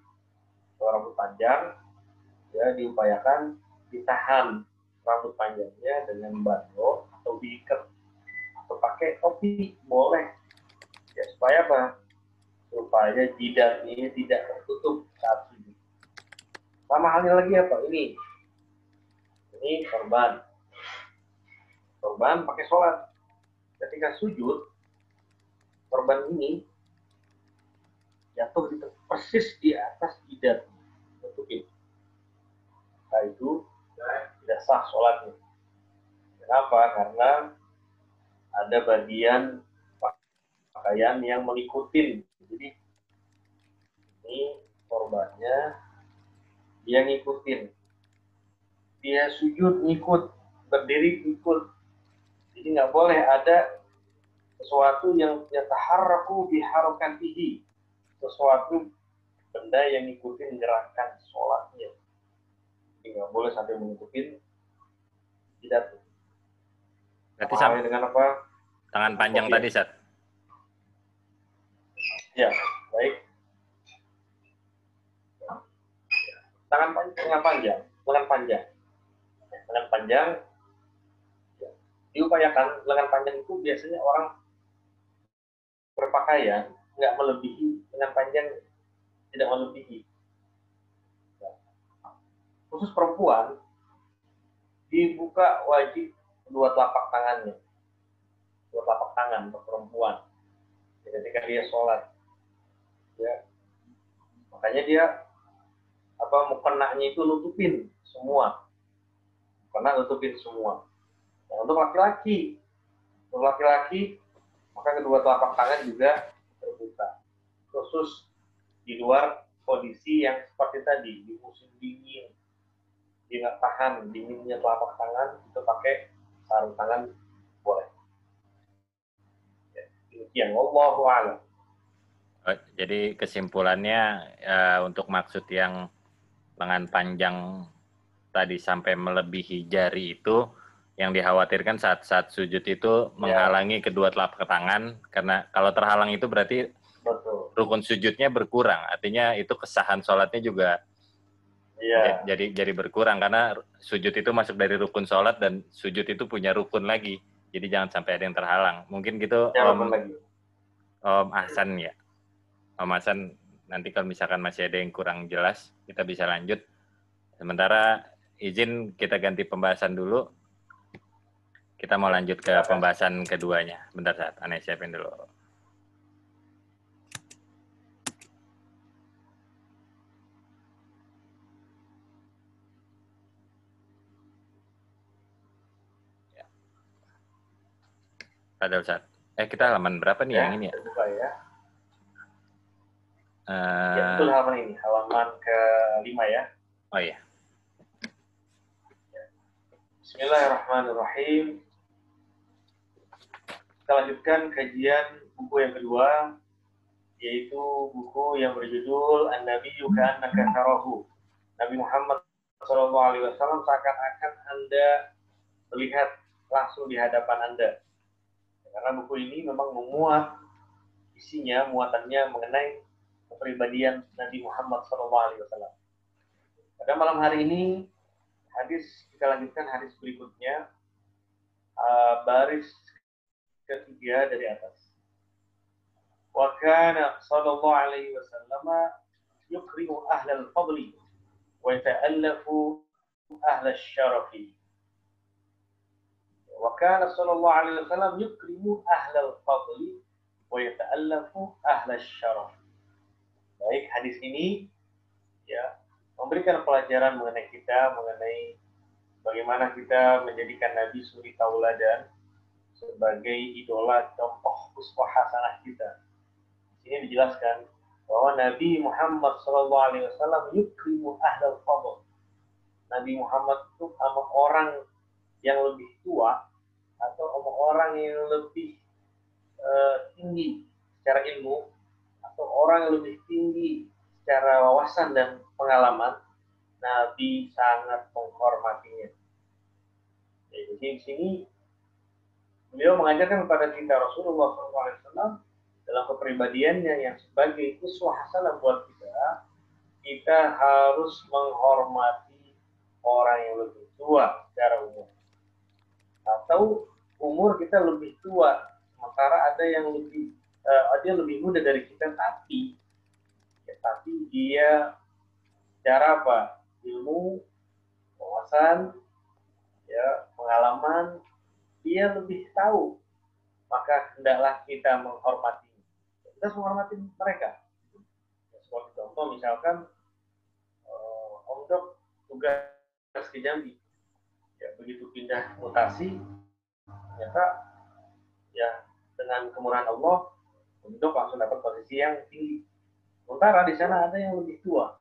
Kalau rambut panjang, ya diupayakan ditahan rambut panjangnya dengan bando atau diikat atau pakai topi boleh. Ya supaya apa? Supaya jidat ini tidak tertutup saat sujud. Sama halnya lagi apa? Ini korban pakai sholat. Ketika sujud, korban ini jatuh persis di atas jidat, tutupin. Nah itu tidak sah sholatnya. Kenapa? Karena ada bagian pakaian yang mengikutin. Jadi ini korbannya dia ngikutin. Dia sujud ngikut, berdiri ikut. Jadi nggak boleh ada sesuatu yang yataharraku biharokatihi, sesuatu benda yang ngikutin gerakan sholatnya. Jadi nggak boleh sampai mengikutin jidat. Berarti sama dengan apa? tangan panjang tadi, Sat. Ya, baik. Lengan panjang. Ya. Diupayakan lengan panjang itu biasanya orang berpakaian nggak melebihi lengan panjang, tidak melebihi. Ya. Khusus perempuan dibuka wajib dua telapak tangannya, dua telapak tangan untuk perempuan. Ya, ketika dia sholat, ya makanya dia mukenanya itu nutupin semua. Karena nutupin semua. Nah, untuk laki-laki, maka kedua telapak tangan juga terbuka. Khusus di luar kondisi yang seperti tadi, di musim dingin, dia nggak tahan dinginnya telapak tangan, itu pakai sarung tangan boleh. Ya, demikian. Wallahu a'lam. Jadi kesimpulannya untuk maksud yang lengan panjang tadi sampai melebihi jari itu yang dikhawatirkan saat sujud itu menghalangi kedua telapak tangan, karena kalau terhalang itu berarti betul, rukun sujudnya berkurang, artinya itu kesahan sholatnya juga jadi berkurang, karena sujud itu masuk dari rukun sholat dan sujud itu punya rukun lagi, jadi jangan sampai ada yang terhalang. Mungkin gitu Om Ahsan ya. Om Ahsan, nanti kalau misalkan masih ada yang kurang jelas, kita bisa lanjut. Sementara izin kita ganti pembahasan dulu. Kita mau lanjut ke pembahasan keduanya. Bentar, Saat Aneh siapin dulu. Ya. Ada Ustaz. Kita halaman berapa nih yang ini ya? Buka ya. Ya, betul halaman ini. Halaman ke-5 ya. Oh iya. Bismillahirrahmanirrahim. Kita lanjutkan kajian buku yang kedua, yaitu buku yang berjudul An-Nabiyyu Ka'annaka Tarahu. Nabi Muhammad SAW seakan-akan Anda melihat langsung di hadapan Anda. Karena buku ini memang memuat isinya, muatannya mengenai kepribadian Nabi Muhammad SAW. Pada malam hari ini, kita lanjutkan hadis berikutnya, baris ketiga dari atas. Wa kana sallallahu alaihi wasallam yukrimu ahlal fadli wa yata'allafu ahlal syarafi. Wa kana sallallahu alaihi wasallam yukrimu ahlal fadli wa yata'allafu ahlal syaraf. Baik, hadis ini ya memberikan pelajaran mengenai bagaimana kita menjadikan Nabi suri tauladan sebagai idola, contoh uswah hasanah kita. Di sini dijelaskan bahwa Nabi Muhammad SAW yukrimu ahlal fadl. Nabi Muhammad itu sama orang yang lebih tua atau sama orang yang lebih tinggi secara ilmu atau orang yang lebih tinggi secara wawasan dan pengalaman, Nabi sangat menghormatinya. Jadi di sini beliau mengajarkan kepada kita Rasulullah SAW dalam kepribadiannya yang sebagai uswah hasanah buat kita harus menghormati orang yang lebih tua secara umum. Atau umur kita lebih tua, sementara ada yang lebih muda dari kita, tapi dia secara apa? Ilmu, wawasan, ya, pengalaman, dia lebih tahu. Maka hendaklah kita menghormati. Kita harus menghormati mereka. Seperti contoh misalkan Om Dok tugas ke Jambi. Ya, begitu pindah mutasi, ternyata ya dengan kemurahan Allah, Om Dok langsung dapat posisi yang tinggi. Sementara di sana ada yang lebih tua,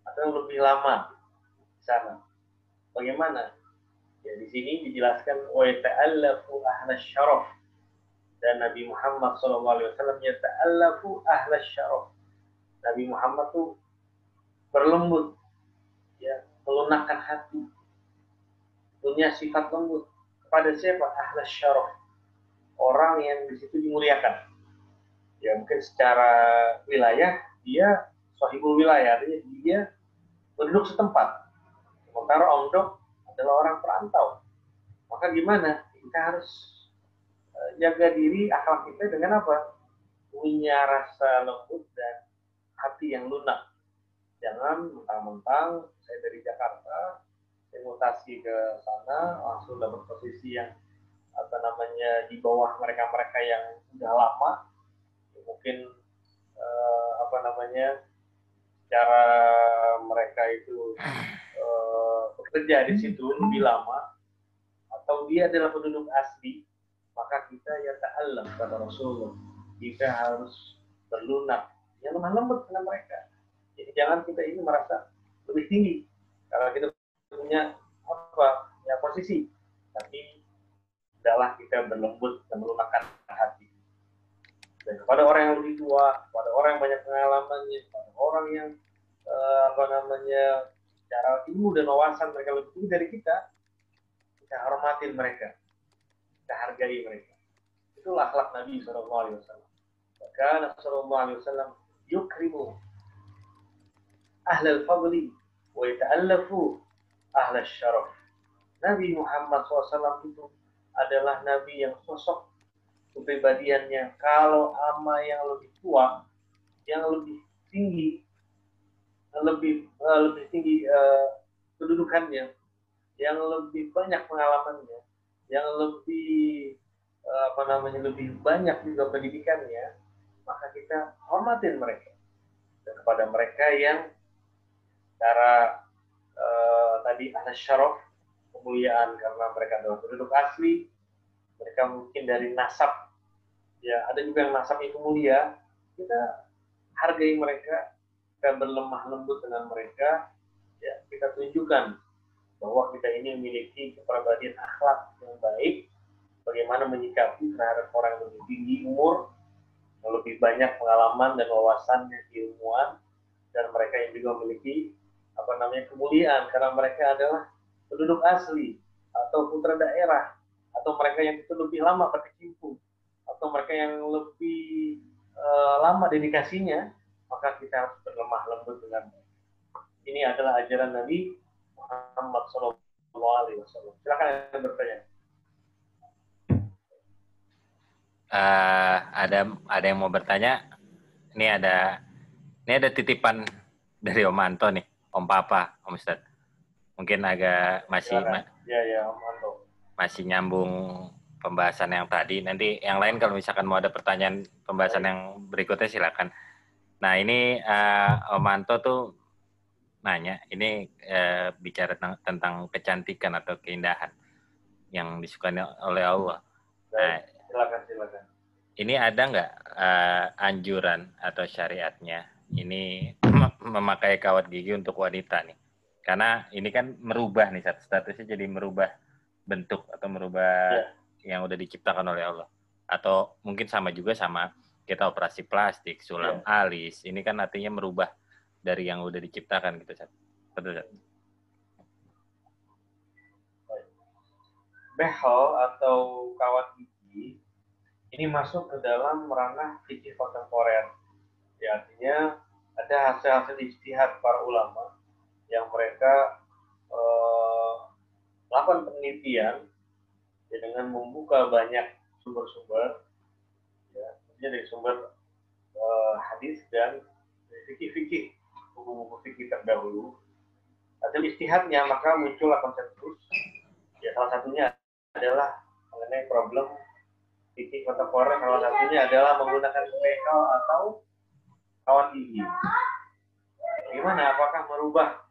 atau yang lebih lama di sana. Bagaimana? Ya, di sini dijelaskan wa ta'allafu ahlas syaraf, dan Nabi Muhammad SAW yata'allafu ahlas syaraf. Nabi Muhammad tuh berlembut, ya, melunakkan hati, punya sifat lembut kepada siapa? Ahlas syaraf, orang yang di situ dimuliakan. Ya, mungkin secara wilayah dia sahibul wilayah, artinya dia penduduk setempat. Sementara Om Dok adalah orang perantau. Maka gimana? Kita harus jaga diri, akhlak kita dengan apa? Punya rasa lembut dan hati yang lunak. Jangan mentang-mentang saya dari Jakarta, saya mutasi ke sana, langsung dapat posisi yang di bawah mereka-mereka yang sudah lama. Mungkin cara mereka itu bekerja di situ lebih lama, atau dia adalah penduduk asli, maka kita ya ta'allam kata Rasulullah, kita harus berlunak, yang lemah lembut dengan mereka. Jadi jangan kita ini merasa lebih tinggi karena kita punya posisi, tapi hendaklah kita berlembut dan melunakkan hati. Dan kepada orang yang lebih tua, kepada orang yang banyak pengalamannya, kepada orang yang secara ilmu dan wawasan mereka lebih tinggi dari kita hormatin mereka, kita hargai mereka. Itulah akhlak Nabi SAW. Karena SAW yukrimu ahlal fadli wa yata'allafu ahlal syaraf. Nabi Muhammad SAW itu adalah Nabi yang sosok kepribadiannya kalau ama yang lebih tua, yang lebih tinggi, lebih tinggi kedudukannya, yang lebih banyak pengalamannya, yang lebih lebih banyak juga pendidikannya, maka kita hormatin mereka. Dan kepada mereka yang cara tadi ahli syaraf, kemuliaan karena mereka adalah penduduk asli, mereka mungkin dari nasab, ya ada juga yang nasabnya itu mulia, kita hargai mereka, kita berlemah lembut dengan mereka, ya kita tunjukkan bahwa kita ini memiliki kepribadian akhlak yang baik, bagaimana menyikapi terhadap orang yang lebih tinggi umur, yang lebih banyak pengalaman dan wawasan yang keilmuan, dan mereka yang juga memiliki kemuliaan karena mereka adalah penduduk asli atau putra daerah, atau mereka yang itu lebih lama berkecimpung, atau mereka yang lebih lama dedikasinya, maka kita harus berlemah lembut dengan mereka. Ini adalah ajaran Nabi Muhammad SAW. Silakan yang bertanya. Ada yang mau bertanya? Ini ada titipan dari Om Anto nih, Om Papa, Om Ustadz. Mungkin agak masih Om Anto. Masih nyambung pembahasan yang tadi. Nanti yang lain kalau misalkan mau ada pertanyaan pembahasan yang berikutnya silakan. Nah ini Om Anto tuh nanya, ini bicara tentang kecantikan atau keindahan yang disukai oleh Allah. Nah, silakan. Ini ada nggak anjuran atau syariatnya ini memakai kawat gigi untuk wanita nih? Karena ini kan merubah nih, statusnya jadi merubah bentuk atau merubah yang udah diciptakan oleh Allah. Atau mungkin sama juga sama kita operasi plastik, sulam alis. Ini kan artinya merubah dari yang udah diciptakan gitu, Sat. Betul, Sat? Behel atau kawat gigi ini masuk ke dalam ranah fikih kontemporer. Ya, artinya ada hasil-hasil ijtihad para ulama yang mereka melakukan penelitian ya, dengan membuka banyak sumber-sumber, ya, dari sumber hadis dan fikih-fikih, buku-buku fikih terdahulu. Hasil ijtihadnya maka muncullah konsensus. Ya, salah satunya adalah mengenai problem fikih kontemporer, salah satunya adalah menggunakan behel atau kawat gigi. Bagaimana? Apakah merubah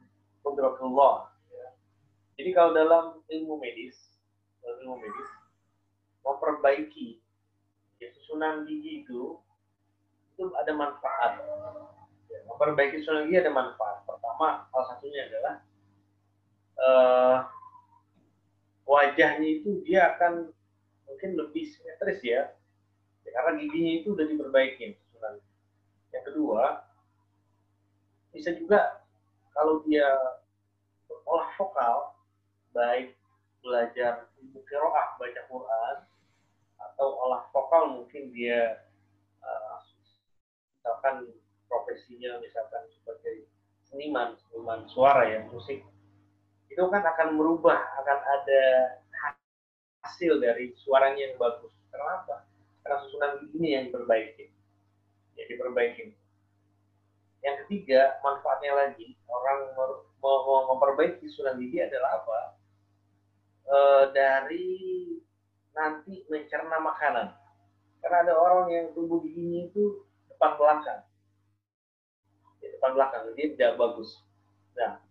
qudratullah? Jadi kalau dalam ilmu medis memperbaiki susunan gigi itu ada manfaat. Memperbaiki susunan gigi ada manfaat. Pertama, salah satunya adalah wajahnya itu dia akan mungkin lebih simetris ya, karena giginya itu udah diperbaiki susunan. Yang kedua, bisa juga kalau dia olah vokal, baik belajar ilmu qiraah, baca Quran, atau olah vokal mungkin dia misalkan profesinya misalkan sebagai seniman suara ya, musik, itu kan akan merubah, akan ada hasil dari suaranya yang bagus. Kenapa? Karena susunan giginya yang diperbaiki. Yang ketiga, manfaatnya lagi, orang mau memperbaiki susunan gigi adalah apa? Dari nanti mencerna makanan. Karena ada orang yang tumbuh giginya itu depan belakang, dia tidak bagus. Nah,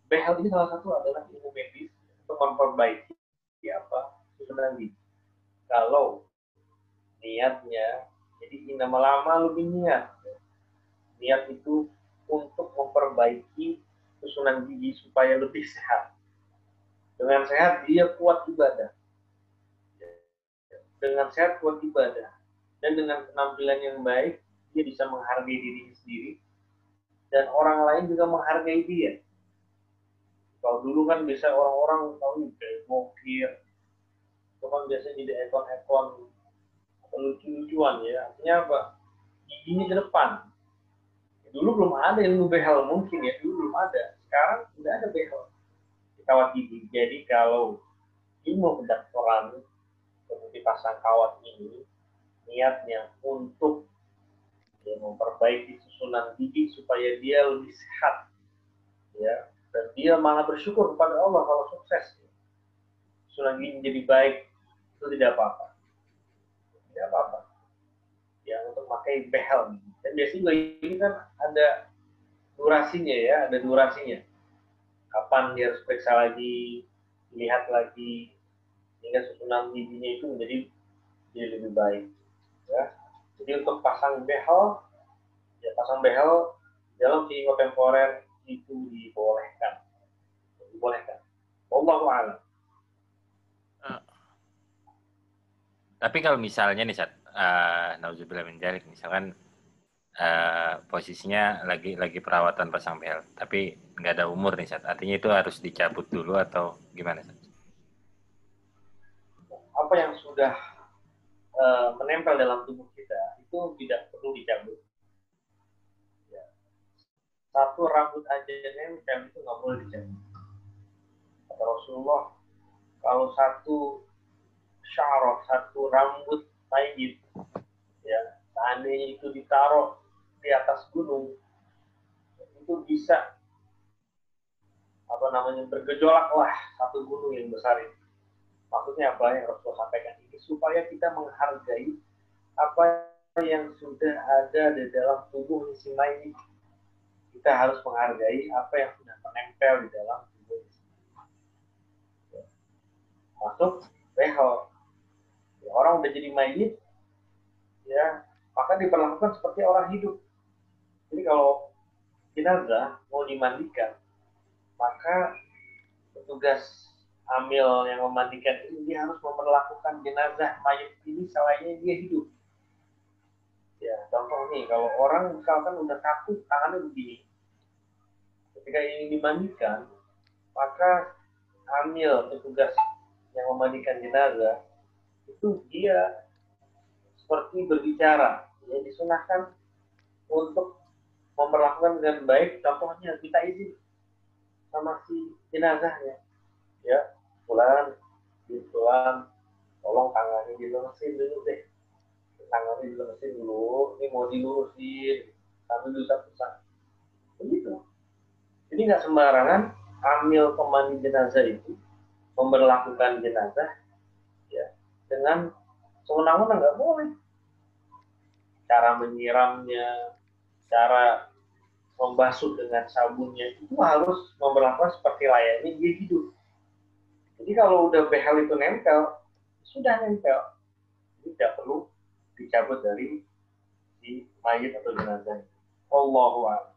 behel ini salah satu adalah ilmu medis untuk memperbaiki susunan gigi. Kalau niatnya, jadi lama-lama lebih niat itu untuk memperbaiki susunan gigi supaya lebih sehat. Dengan sehat dia kuat ibadah. Dan dengan penampilan yang baik dia bisa menghargai dirinya sendiri dan orang lain juga menghargai dia. Kalau dulu kan biasa orang-orang tahu kayak bokir, itu kan biasanya jadi ekon-ekon lucu-lucuan ya. Artinya apa? Giginya ke depan. Dulu belum ada ilmu behel mungkin ya, dulu belum ada. Sekarang sudah ada behel di kawat gigi. Jadi kalau ilmu kedokteran seperti pasang kawat ini niatnya untuk memperbaiki susunan gigi supaya dia lebih sehat, ya, dan dia malah bersyukur kepada Allah kalau sukses. Susunan gigi jadi baik, itu tidak apa-apa. Ya, untuk pakai behel. Dan biasanya ini kan ada durasinya. Kapan dia harus periksa lagi, lihat lagi, hingga susunan giginya itu menjadi lebih baik. Ya. Jadi untuk pasang behel dalam fikih kontemporer itu dibolehkan. a'lam. Tapi kalau misalnya nih, nauzubillah min dzalik, misalkan posisinya lagi perawatan pasang behel, tapi nggak ada umur nih, artinya itu harus dicabut dulu atau gimana? Apa yang sudah menempel dalam tubuh kita itu tidak perlu dicabut. Ya. Satu rambut aja nempel itu nggak boleh dicabut. Kata Rasulullah, kalau satu syarah, satu rambut mayit, ya, seandainya itu ditaruh di atas gunung, itu bisa bergejolaklah satu gunung yang besar itu. Maksudnya apa yang Rasulullah sampaikan ini? Supaya kita menghargai apa yang sudah ada di dalam tubuh si mayit. Kita harus menghargai apa yang sudah menempel di dalam tubuh si mayit. Masuk behel. Ya, orang udah jadi mayit, ya, maka diperlakukan seperti orang hidup. Jadi kalau jenazah mau dimandikan, maka petugas amil yang memandikan ini dia harus memperlakukan jenazah mayit ini selayaknya dia hidup. Ya, contoh nih, kalau orang misalkan udah kaku tangannya begini, ketika ini dimandikan, maka amil petugas yang memandikan jenazah itu dia seperti berbicara, ya, disunahkan untuk memperlakukan dengan baik. Contohnya minta izin sama si jenazahnya, ya, fulan, tolong tangannya dilemesin dulu deh, tangannya dilemesin dulu, ini mau dilurusin sambil diusap-usap, begitu. Jadi nggak sembarangan amil pemandi jenazah itu memperlakukan jenazah, ya, dengan sewenang-wenang, nggak boleh. Cara menyiramnya, cara membasuh dengan sabunnya itu harus memperlakukan seperti layaknya dia hidup. Jadi kalau udah behel itu nempel, sudah nempel, jadi tidak perlu dicabut dari si mayit atau jenazah. Allahu a'lam.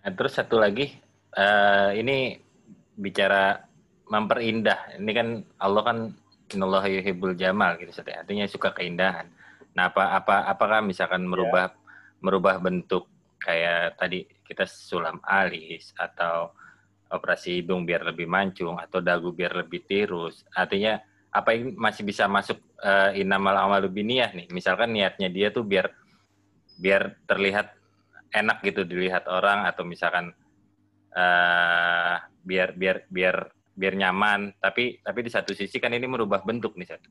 Nah, terus satu lagi, ini bicara memperindah. Ini kan Allah kan innallaha yuhibbul jamal gitu, artinya suka keindahan. Nah, apakah misalkan merubah bentuk kayak tadi kita sulam alis atau operasi hidung biar lebih mancung atau dagu biar lebih tirus, artinya apa ini masih bisa masuk innamal a'malu binniyah nih? Misalkan niatnya dia tuh biar terlihat enak gitu dilihat orang, atau misalkan biar nyaman, tapi di satu sisi kan ini merubah bentuk nih, Ustaz.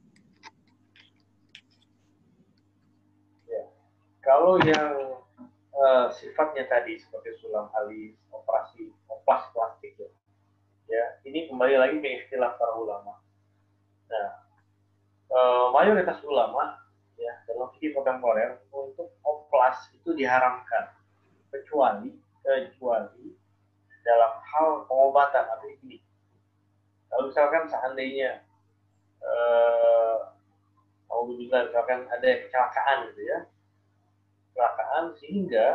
Ya. Kalau yang sifatnya tadi seperti sulam alis, operasi plastik, ya, ini kembali lagi ke istilah para ulama. Nah, mayoritas ulama, ya, dalam fikih kontemporer untuk oplas itu diharamkan kecuali dalam hal pengobatan. Artinya gini, kalau misalkan seandainya misalkan ada kecelakaan gitu ya, kecelakaan sehingga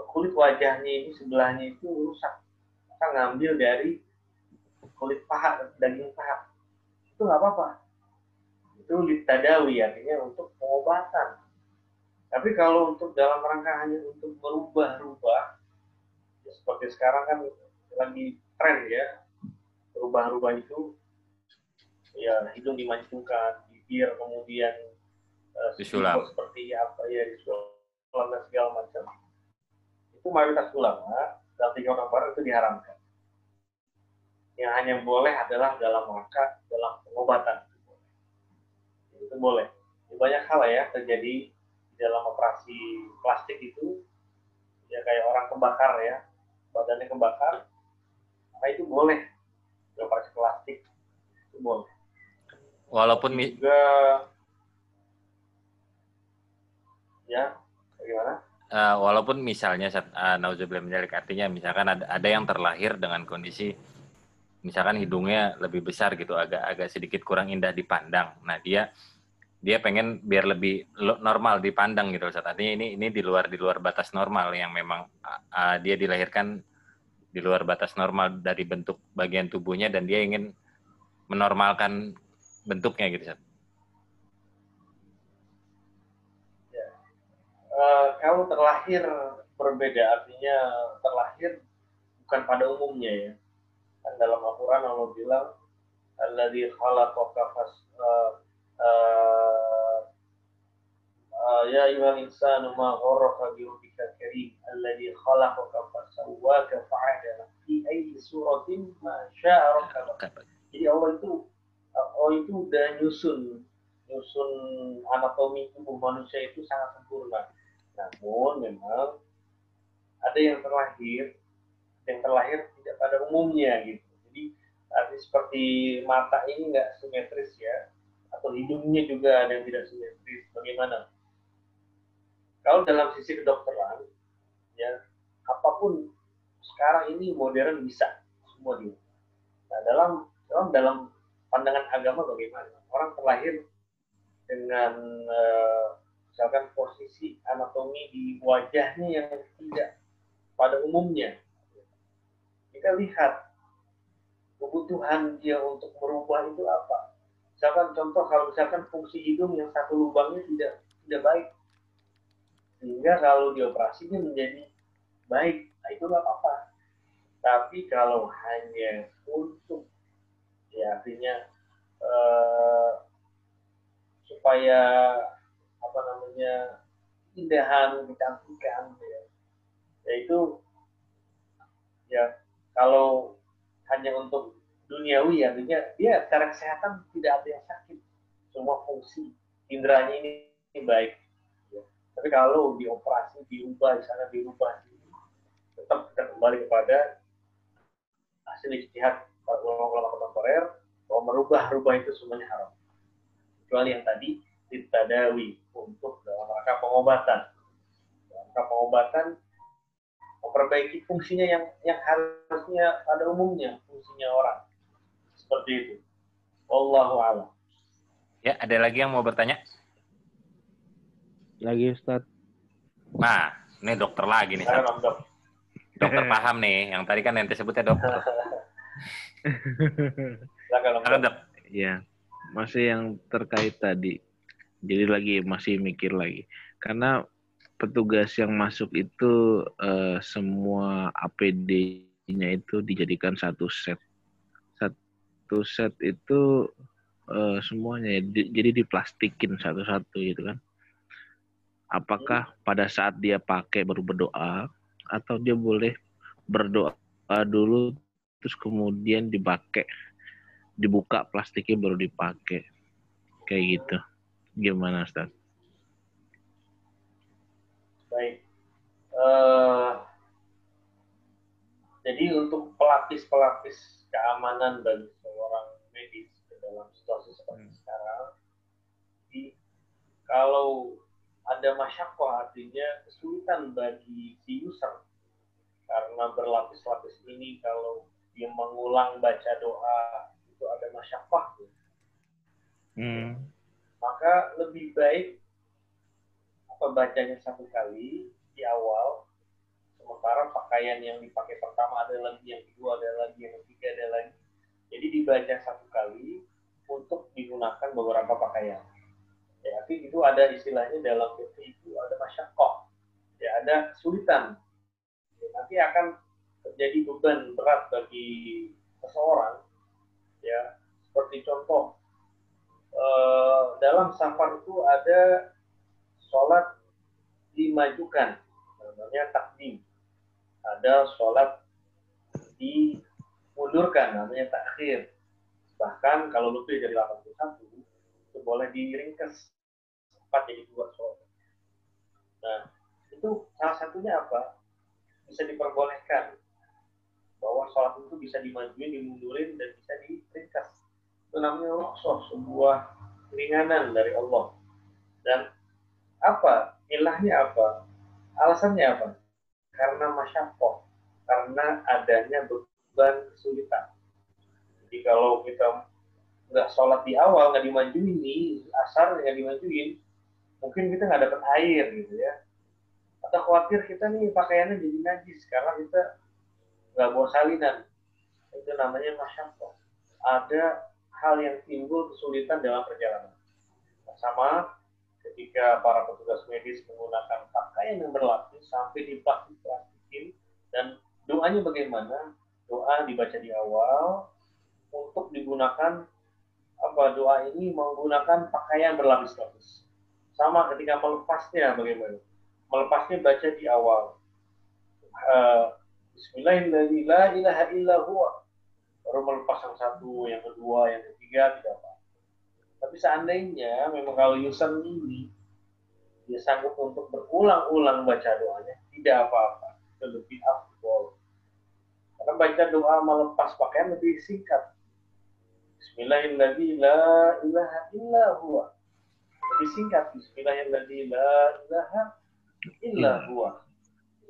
kulit wajahnya ini sebelahnya itu rusak, maka ngambil dari kulit paha, daging paha, itu nggak apa-apa. Itu litadawi, artinya untuk pengobatan. Tapi kalau untuk dalam rangka hanya untuk merubah-rubah, ya, seperti sekarang kan lagi tren ya, berubah-rubah itu, ya, hidung dimancungkan, bibir kemudian disulam seperti apa ya, disulam dan segala macam. Itu mayoritas ulama dalam tiga orang barat itu diharamkan. Yang hanya boleh adalah dalam rangka dalam pengobatan. Itu boleh. Banyak hal ya terjadi di dalam operasi plastik itu, ya, kayak orang kebakar ya, badannya kebakar, maka itu boleh di operasi plastik, itu boleh. Walaupun juga, ya, bagaimana? Walaupun misalnya nauzubillah min dzalik, artinya misalkan ada yang terlahir dengan kondisi misalkan hidungnya lebih besar gitu, agak sedikit kurang indah dipandang. Nah, dia pengen biar lebih normal dipandang gitu, Ustaz. Artinya ini di luar batas normal yang memang dia dilahirkan di luar batas normal dari bentuk bagian tubuhnya dan dia ingin menormalkan bentuknya gitu, Ustaz. Kalau terlahir berbeda, artinya terlahir bukan pada umumnya ya. Kan dalam Al-Quran Allah bilang, alladzi khalaqaka ya ayyuhal insanu ma gharraka bi rabbikal karim alladzi khalaqaka fasawwaka fa'adala fi ayyi suratin ma syaa rakkabaka. Jadi Allah itu udah nyusun anatomi tubuh manusia itu sangat sempurna. Namun memang ada yang terlahir tidak pada umumnya gitu. Jadi seperti mata ini nggak simetris ya, atau hidungnya juga ada yang tidak simetris. Bagaimana? Kalau dalam sisi kedokteran, ya apapun sekarang ini modern bisa semua dia. Nah, dalam pandangan agama bagaimana? Orang terlahir dengan misalkan posisi anatomi di wajahnya yang tidak pada umumnya. Kita lihat kebutuhan dia untuk merubah itu apa. Misalkan contoh, kalau misalkan fungsi hidung yang satu lubangnya tidak baik, sehingga kalau dioperasinya menjadi baik, nah itu nggak apa-apa. Tapi kalau hanya untuk, ya artinya supaya indahan, kecantikan, ya, yaitu ya kalau hanya untuk duniawi, artinya dia secara kesehatan tidak ada yang sakit, semua fungsi inderanya ini baik. Ya. Tapi kalau dioperasi, dirubah tetap kita kembali kepada hasil ijtihad para ulama kontemporer bahwa merubah itu semuanya haram. Kecuali yang tadi ditadawi, untuk dalam rangka pengobatan. Dalam rangka pengobatan memperbaiki fungsinya yang harusnya pada umumnya, fungsinya orang. Seperti itu. Wallahu a'lam. Ya, ada lagi yang mau bertanya? Lagi Ustaz. Nah, ini dokter lagi nih. Dokter paham nih, yang tadi kan ente sebutnya dokter. Silakan, Dok. Ya, masih yang terkait tadi. Jadi masih mikir lagi. Karena petugas yang masuk itu semua APD-nya itu dijadikan satu set. Satu set itu semuanya jadi diplastikin satu-satu gitu kan. Apakah pada saat dia pakai baru berdoa, atau dia boleh berdoa dulu terus kemudian dibuka plastiknya baru dipakai, kayak gitu? Gimana, Ustaz? Baik. Jadi untuk pelapis keamanan bagi seorang medis dalam situasi seperti sekarang, kalau ada masyakoh, artinya kesulitan bagi si user karena berlapis-lapis ini, kalau dia mengulang baca doa itu ada masyakoh. Maka lebih baik bacanya satu kali di awal, sementara pakaian yang dipakai pertama ada lagi, yang kedua ada lagi, yang ketiga ada lagi. Jadi dibaca satu kali untuk digunakan beberapa pakaian. Ya, tapi itu ada istilahnya dalam fikih itu ada masyakoh, ya ada kesulitan. Ya, nanti akan terjadi beban berat bagi seseorang. Ya, seperti contoh dalam safar itu ada sholat dimajukan, namanya takdim. Ada sholat dimundurkan, namanya takhir. Bahkan kalau lebih dari 81, itu boleh diringkas 4 jadi 2 sholat. Nah, itu salah satunya apa? Bisa diperbolehkan bahwa sholat itu bisa dimajuin, dimundurin, dan bisa diringkas. Itu namanya rukhsah, sebuah keringanan dari Allah. Dan apa? Ilahnya apa? Alasannya apa? Karena masyakoh, karena adanya beban kesulitan. Jadi kalau kita nggak sholat di awal, nggak dimajuin nih, asar nggak dimajuin, mungkin kita nggak dapat air gitu ya. Atau khawatir kita nih pakaiannya jadi najis karena kita nggak bawa salinan. Itu namanya masyaqqah. Ada hal yang timbul kesulitan dalam perjalanan. Sama ketika para petugas medis menggunakan pakaian yang berlapis sampai diplastik-plastikin, dan doanya bagaimana? Doa dibaca di awal untuk digunakan doa ini menggunakan pakaian berlapis-lapis. Sama ketika melepasnya bagaimana? Melepasnya baca di awal. Bismillahirrahmanirrahim, la ilaha illa huwa. Baru melepas yang satu, yang kedua, yang ketiga, tidak apa. Tapi seandainya memang kalau user ini dia sanggup untuk berulang-ulang baca doanya, tidak apa-apa. Itu lebih afdol. Karena baca doa melepas pakaian lebih singkat. Bismillahirrahmanirrahim, la ilaha illa huwa. Lebih singkat. Bismillahirrahmanirrahim, la ilaha illa huwa.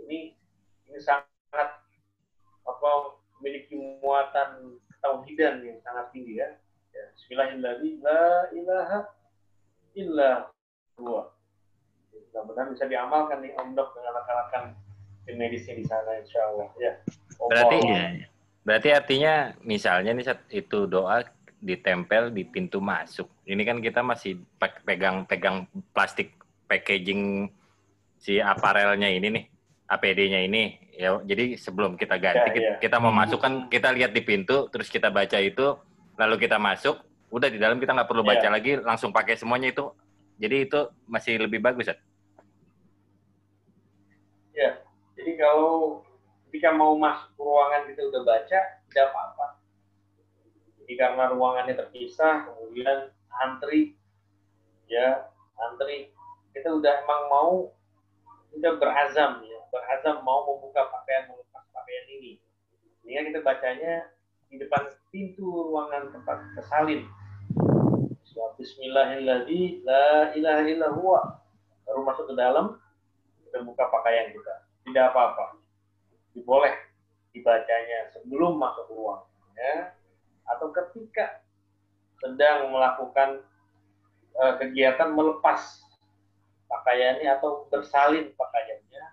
Ini sangat memiliki muatan tauhidan yang sangat tinggi ya. Bismillahirrahmanirrahim, la ilaha illa huwa. Mudah-mudahan bisa diamalkan nih Om Dok dengan rekan-rekan tim medisnya di sana, insya Allah ya. Berarti artinya misalnya nih itu doa ditempel di pintu masuk. Ini kan kita masih pegang plastik packaging si aparelnya ini nih, APD-nya ini. Ya, jadi sebelum kita ganti, kita mau masuk kan kita lihat di pintu, terus kita baca itu, lalu kita masuk, udah di dalam kita nggak perlu baca lagi, langsung pakai semuanya itu. Jadi itu masih lebih bagus, ya? Ya, jadi kalau ketika mau masuk ke ruangan kita udah baca, tidak apa-apa. Jadi karena ruangannya terpisah, kemudian antri, kita udah emang mau, kita berazam mau membuka pakaian, melepas pakaian ini. Sehingga kita bacanya di depan pintu ruangan tempat kesalin. Bismillahirrahmanirrahim, la ilaha illa huwa. Baru masuk ke dalam, kita buka pakaian kita. Tidak apa-apa. Boleh dibacanya sebelum masuk ruangannya atau ketika sedang melakukan kegiatan melepas pakaiannya atau bersalin pakaiannya,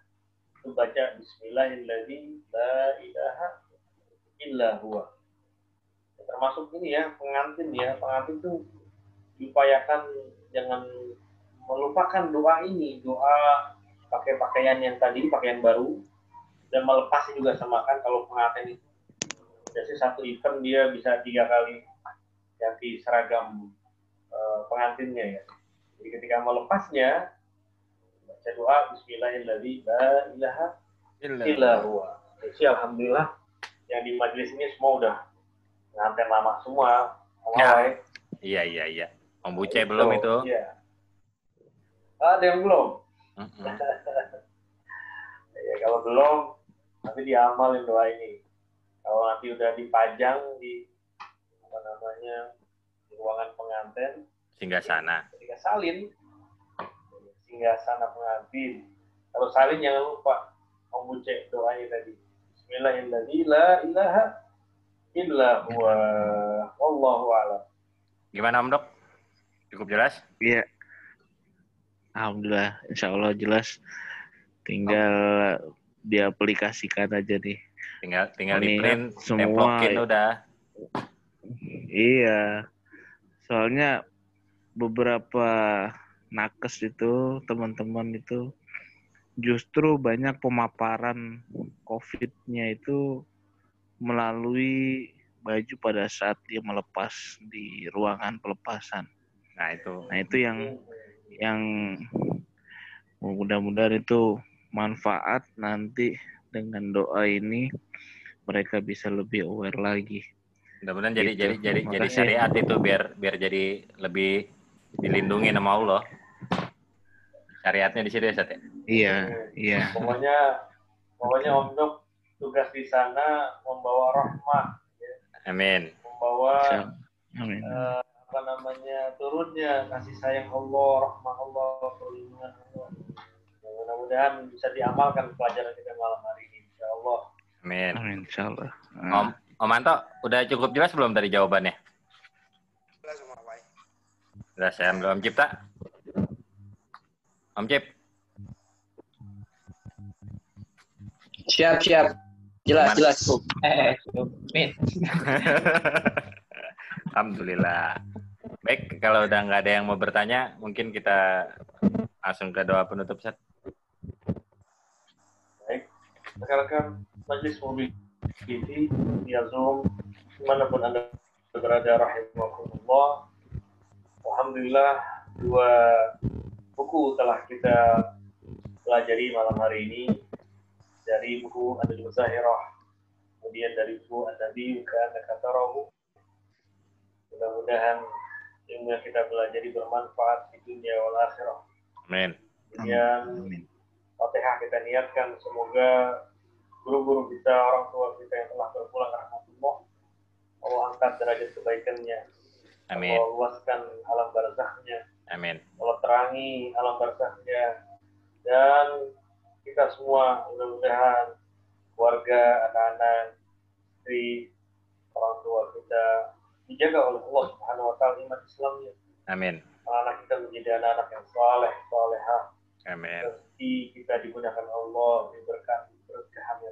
itu baca Bismillahirrahmanirrahim, la ilaha illa huwa. Termasuk ini ya, pengantin tuh diupayakan jangan melupakan doa ini, doa pakai pakaian yang tadi, pakaian baru, dan melepasnya juga sama kan. Kalau pengantin itu biasanya satu event dia bisa 3 kali ganti seragam pengantinnya ya. Jadi ketika melepasnya baca doa Bismillahirrahmanirrahim, la ilaha illa huwa. Jadi alhamdulillah yang di majelis ini semua udah pengantin lama semua. Iya. Om Buce belum itu? Iya. Ada yang belum? Ya, kalau belum, nanti diamalin doa ini. Kalau nanti udah dipajang di di ruangan pengantin, singgasana pengantin. Kalau salin jangan lupa membucek doanya tadi. Bismillahirrahmanirrahim, la ilaha illa huwa. Wallahu a'lam. Gimana Om Dok? Cukup jelas? Iya. Alhamdulillah, insya Allah jelas. Tinggal diaplikasikan aja nih. Tinggal di print, semua templokin udah. Iya. Soalnya beberapa nakes itu, teman-teman itu justru banyak pemaparan COVID-nya itu melalui baju pada saat dia melepas di ruangan pelepasan. Nah itu yang mudah-mudahan itu manfaat nanti dengan doa ini mereka bisa lebih aware lagi. Mudah-mudahan jadi syariat itu biar jadi lebih dilindungi sama Allah. Syariatnya di situ ya, Sat? Iya. Pokoknya Om Dok tugas di sana membawa rahmah. Ya. Amin. Membawa Amin. Turunnya kasih sayang Allah, rahmah Allah, perlindungan Allah. Mudah-mudahan bisa diamalkan pelajaran kita malam hari ini, insya Allah. Amin. Insya Allah. Om Anto, udah cukup jelas belum tadi jawabannya? Jelas sama Pak. Jelas ya, belum Cipta? Om Cip? Siap. Jelas cukup. Cukup. Min. Alhamdulillah. Baik, kalau udah nggak ada yang mau bertanya, mungkin kita langsung ke doa penutup, Ustaz. Baik, rekan-rekan Majelis Mobil TV via Zoom, dimanapun Anda berada, rahimakumullah. Alhamdulillah, 2 buku telah kita pelajari malam hari ini. Dari buku An-Nuzahirah, kemudian dari buku An-Nabi Kana Katarahu. Mudah-mudahan ilmu yang kita pelajari bermanfaat di dunia wal akhirah. Amin. Kemudian Fatihah kita niatkan semoga guru-guru kita, orang tua kita yang telah berpulang rahmatullah, Allah angkat derajat kebaikannya. Amin. Allah luaskan alam barzahnya. Amin. Allah terangi alam barzahnya. Dan kita semua mudah-mudahan keluarga, anak-anak, istri, orang tua kita dijaga oleh Allah Subhanahu wa taala iman Islamnya. Amin. Anak kita menjadi anak-anak yang saleh, salehah. Amin. Rezeki kita digunakan Allah, diberkahi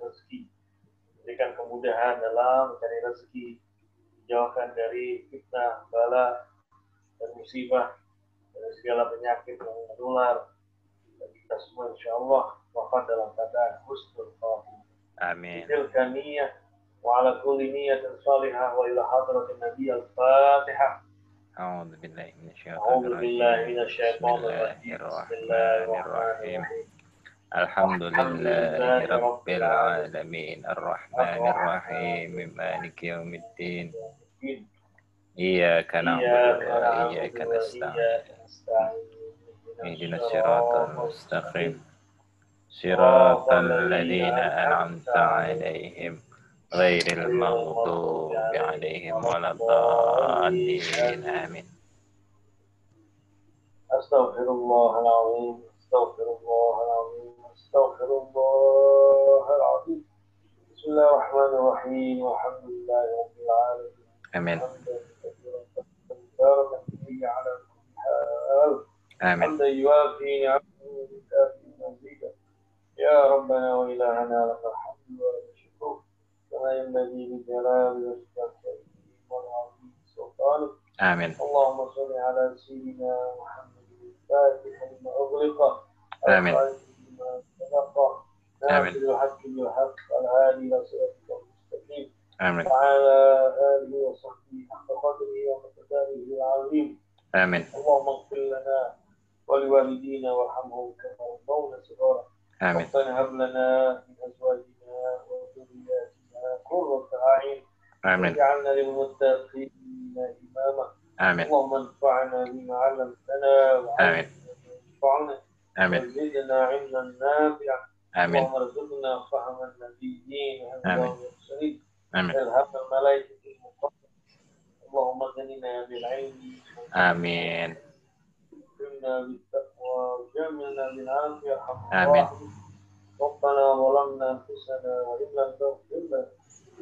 rezeki, berikan kemudahan dalam mencari rezeki, dijauhkan dari fitnah, bala, dan musibah, dan segala penyakit yang menular. Dan kita semua insya Allah wafat dalam keadaan husnul khatimah. Amin. Tilka niyah wa ala kulli niyatin salihah wa ila hadratin nabi al-fatihah. A'udzu billahi A'udzu billahi minasyaitonir rajim. Bismillahirrahmanirrahim. Alhamdulillahi rabbil alamin arrahmanir rahim maliki yaumiddin. Iyyaka na'budu wa iyyaka nasta'in. Ihdinas siratal mustaqim. Siratal ladzina an'amta 'alaihim ghairil maghdubi 'alaihim waladdallin. Amin. Astaghfirullahaladzim. Astaghfirullahaladzim. Astaghfirullahaladzim. Bismillahirrahmanirrahim. Alhamdulillahirabbil alamin. Amin. Amin. حمدا يوافي نعمه ويكافئ مزيدا يا ربنا وإلهنا لك الحمد والشكر كما ينبغي لجلال وجهك الكريم والعظيم سلطانك. آمين. اللهم صل على سيدنا محمد الفاتح لما أغلق آمين. لما سبق ناصر الحق بالحق الهادي إلى صراطك المستقيم. آمين. وعلى آله وصحبه حق قدره ومقداره العظيم. آمين. اللهم اغفر لنا ولوالدينا وارحمهم كما ربونا صغارا. آمين. ربنا هب لنا من ازواجنا وذرياتنا قرة اعين آمين. واجعلنا للمتقين اماما. آمين. اللهم انفعنا بما علمتنا آمين. وانفعنا آمين. وزدنا علما نافعا. آمين. اللهم ارزقنا فهم النبيين آمين. والمرسلين. آمين. الهم الملائكة المقربين. اللهم اغننا بالعلم. آمين. اكرمنا بالتقوى وجملنا بالعافية. آمين. ربنا ظلمنا انفسنا وان لم تغفر لنا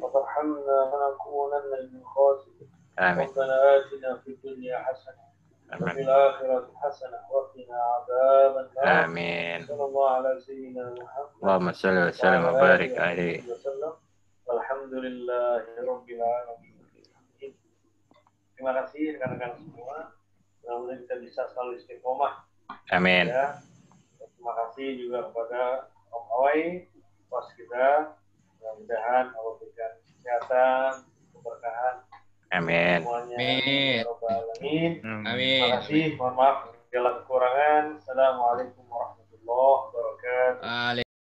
وترحمنا لنكونن من الخاسرين. آمين. ربنا آتنا في الدنيا حسنة وفي آمين. الآخرة حسنة وقنا عذاب النار. آمين. صلى الله على سيدنا محمد اللهم صل وسلم وبارك عليه. وسلم. والحمد لله رب العالمين. Terima kasih rekan-rekan semua. Mudah-mudahan kita bisa selalu istiqomah. Amin. Ya. Terima kasih juga kepada Om Awai, bos kita. Mudah-mudahan Allah berikan kesehatan, keberkahan. Amin. Semuanya. Amin. Amin. Amin. Terima kasih. Mohon maaf segala kekurangan. Assalamualaikum warahmatullahi wabarakatuh.